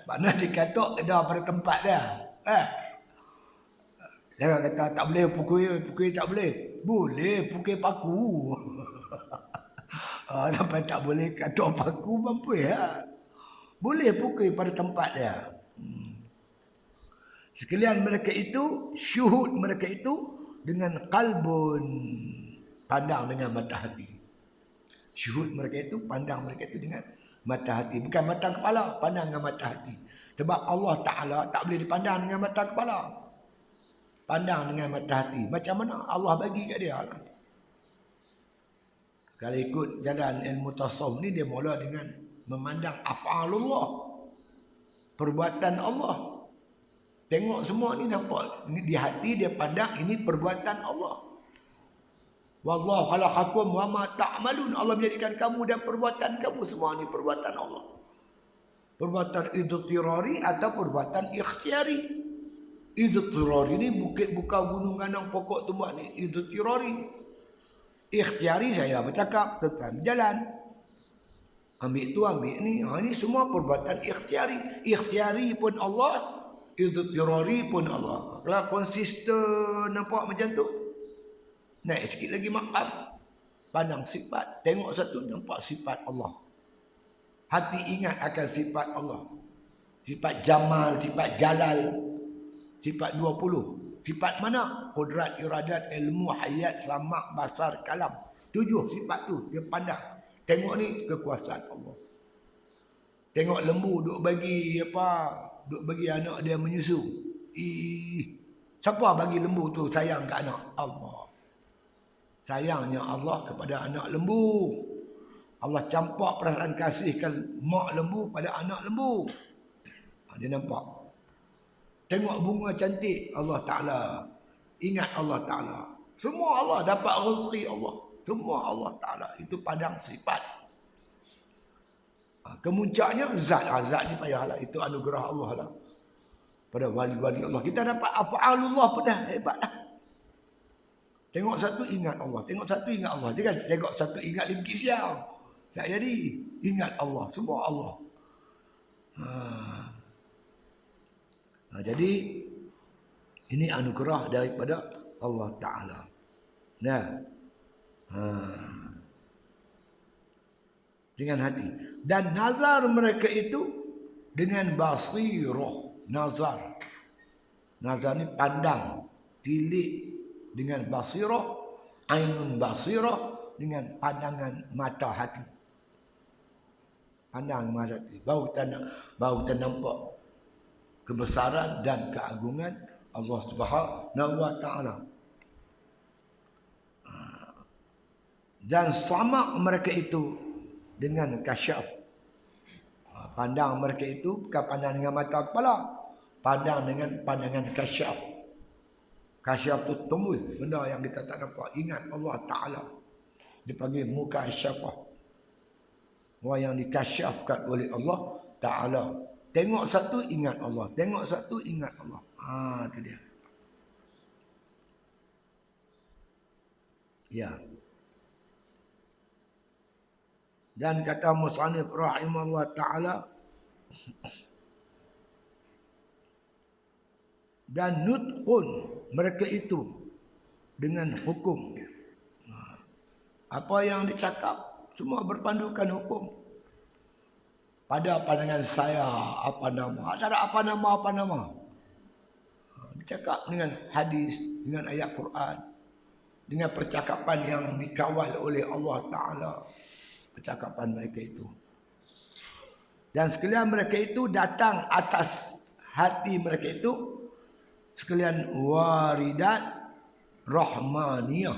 Mana dia katok dah pada tempat dia. Jangan kata tak boleh pukul tak boleh. Boleh pukul paku. Sampai tak boleh katok paku mampu ya. Boleh pukul pada tempat dia. Sekalian mereka itu, syuhud mereka itu dengan qalbun, pandang dengan mata hati. Syuhud mereka itu, pandang mereka itu dengan mata hati. Bukan mata kepala, pandang dengan mata hati. Sebab Allah Ta'ala tak boleh dipandang dengan mata kepala. Pandang dengan mata hati. Macam mana Allah bagi kat dia lah. Kalau ikut jalan ilmu tasawuf ni, dia mula dengan memandang af'alullah, perbuatan Allah. Tengok semua ni nampak. Di hati dia pandang ini perbuatan Allah. Wallahu khalaqakum wa ma ta'malun. Allah menjadikan kamu dan perbuatan kamu semua ni perbuatan Allah. Perbuatan idtirari atau perbuatan ikhtiari. Idtirari ni bukan gunung ganang pokok tumbuh ni. Idtirari. Ikhtiari saya bercakap tentang jalan. Ambil tu ambil ni. Ini semua perbuatan ikhtiari. Ikhtiari pun Allah. Idtirari pun Allah. Kalau konsisten nampak macam tu. Naik sikit lagi maqam. Pandang sifat. Tengok satu nampak sifat Allah. Hati ingat akan sifat Allah. Sifat Jamal, sifat Jalal. Sifat 20. Sifat mana? Qudrat, iradat, ilmu, hayat, samak, basar, kalam. 7 sifat tu dia pandang. Tengok ni kekuasaan Allah. Tengok lembu duk bagi duk bagi anak dia menyusu. Siapa bagi lembu tu sayang ke anak? Allah. Sayangnya Allah kepada anak lembu. Allah campak perasaan kasihkan mak lembu pada anak lembu. Dia nampak. Tengok bunga cantik Allah Ta'ala. Ingat Allah Ta'ala. Semua Allah dapat rezeki Allah. Semua Allah Ta'ala. Itu padang sifat. Kemuncaknya zat. Zat ni payahlah. Itu anugerah Allah lah. Pada wali-wali Allah. Kita dapat afa'alullah pun dah hebat dah. Tengok satu ingat Allah. Tengok satu ingat Allah. Jangan tengok satu ingat limki siang. Tak jadi. Ingat Allah. Semua Allah. Jadi ini anugerah daripada Allah Ta'ala. Nah. Dengan hati. Dan nazar mereka itu dengan basirah. Nazar. Nazar ni pandang. Tilik dengan basirah. Ainun basirah. Dengan pandangan mata hati. Pandang mata hati. Baru kita nampak kebesaran dan keagungan Allah Subhanahu wa Ta'ala. Dan samak mereka itu dengan kasyaf. Pandang mereka itu bukan pandang dengan mata kepala. Pandang dengan pandangan kasyaf. Kasyaf tu tembus benda yang kita tak nampak. Ingat Allah Ta'ala. Dipanggil muka syafah. Orang yang dikasyafkan oleh Allah Ta'ala. Tengok satu ingat Allah. Tengok satu ingat Allah. Itu dia. Ya. Dan kata Mus'anif rahimahullah ta'ala. Dan nutqun mereka itu dengan hukum. Apa yang dicakap semua berpandukan hukum. Pada pandangan saya apa nama? Tak ada apa nama. Bercakap dengan hadis, dengan ayat Quran, dengan percakapan yang dikawal oleh Allah Ta'ala. Percakapan mereka itu. Dan sekalian mereka itu datang atas hati mereka itu sekalian waridat rahmaniyah.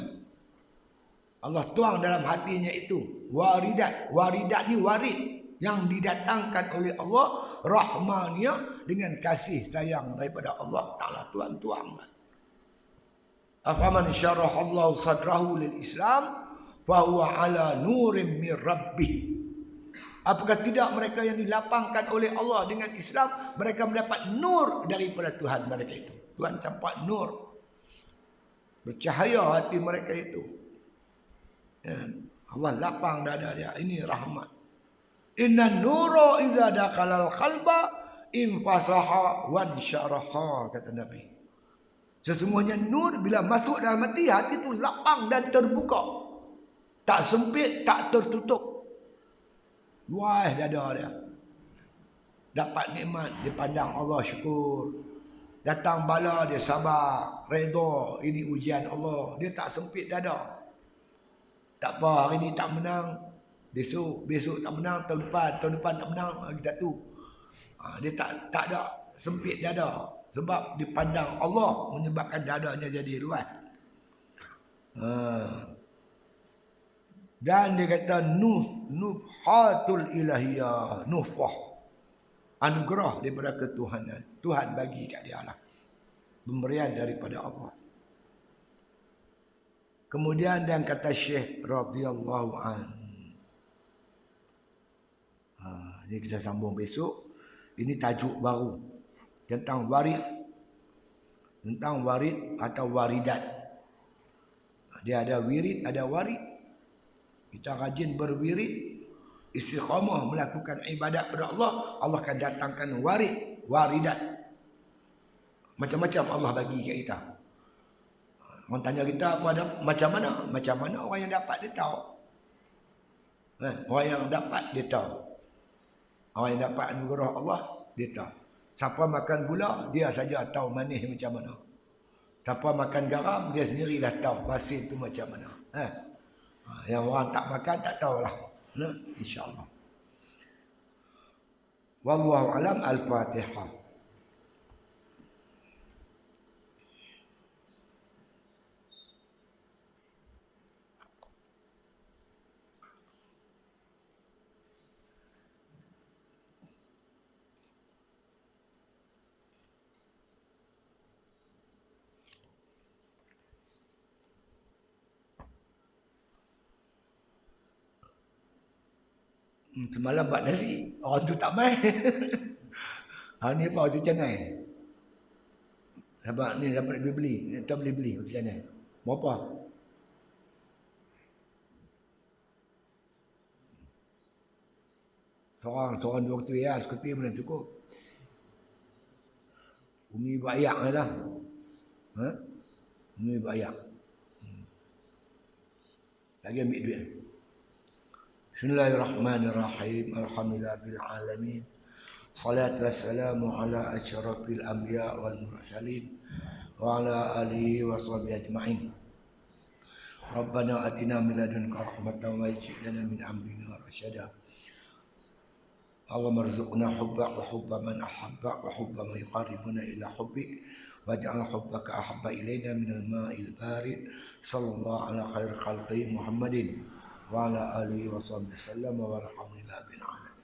Allah tuang dalam hatinya itu waridat. Waridat ni warid yang didatangkan oleh Allah rahmaniyah dengan kasih sayang daripada Allah Ta'ala. Tuang-tuang. Afaman syarahallahu sadrahu lil Islam fahuwa ala nurim min rabbih. Apakah tidak mereka yang dilapangkan oleh Allah dengan Islam, mereka mendapat nur daripada Tuhan mereka itu. Tuhan campak nur. Bercahaya hati mereka itu. Ya. Allah lapang dada dia. Ini rahmat. Inna nura iza dakhalal qalba infasaha wansyaraha, kata Nabi. Sesungguhnya nur bila masuk dalam hati itu lapang dan terbuka. Tak sempit, tak tertutup. Luas dada dia. Dapat nikmat, dia pandang Allah syukur. Datang bala, dia sabar, redha. Ini ujian Allah. Dia tak sempit dada. Tak apa, hari ni tak menang. Besok tak menang, tahun depan tak menang, lagi satu. Dia tak ada sempit dada. Sebab dipandang Allah menyebabkan dadanya jadi luas. Dan dia kata nufhatul ilahiyah, nufah. Anugerah daripada ketuhanan. Tuhan bagi kat dia lah. Pemberian daripada Allah. Kemudian dan kata Syekh radhiyallahu an. Ini kita sambung besok. Ini tajuk baru tentang warid. Tentang warid atau waridat. Dia ada wirid, ada warid. Kita rajin berwirid, istiqamah melakukan ibadat pada Allah, Allah akan datangkan warid, waridat. Macam-macam Allah bagi kat kita. Orang tanya kita apa ada macam mana? Macam mana orang yang dapat dia tahu. Orang yang dapat dia tahu. Orang yang dapat anugerah Allah dia tahu. Siapa makan gula dia saja tahu manis macam mana. Siapa makan garam dia sendirilah tahu masin tu macam mana. Yang orang tak makan tak tahulah. InsyaAllah. Wallahu alam. Al-Fatihah. Semalam buat nasi, orang tu tak main. Hari ni apa waktu canai? Sebab ni dapat beli. Tak boleh beli waktu canai. Berapa? Seorang dua waktu ya, sekuti mana cukup. Umi bayak lah. Umi bayak. Lagi ambil duit. Bismillahirrahmanirrahim. Alhamdulillahil alamin. Salatu wassalamu ala asyrafil anbiya wal mursalin wa ala alihi wa sahbihi ajma'in. Rabbana atina min ladunka rahmatan wa hayyi' lana min amrina rasyada. Allahumma arzuqna hubbaka wa hubba man ahabbaka wa hubba ma yuqarribuna ila hubbik waj'al hubbaka ahabba ilayna min al-ma'il barid. Sallallahu ala khair khalqi Muhammadin wa ala alihi wa sahbihi sallam wa alhamdulillah bin alamin.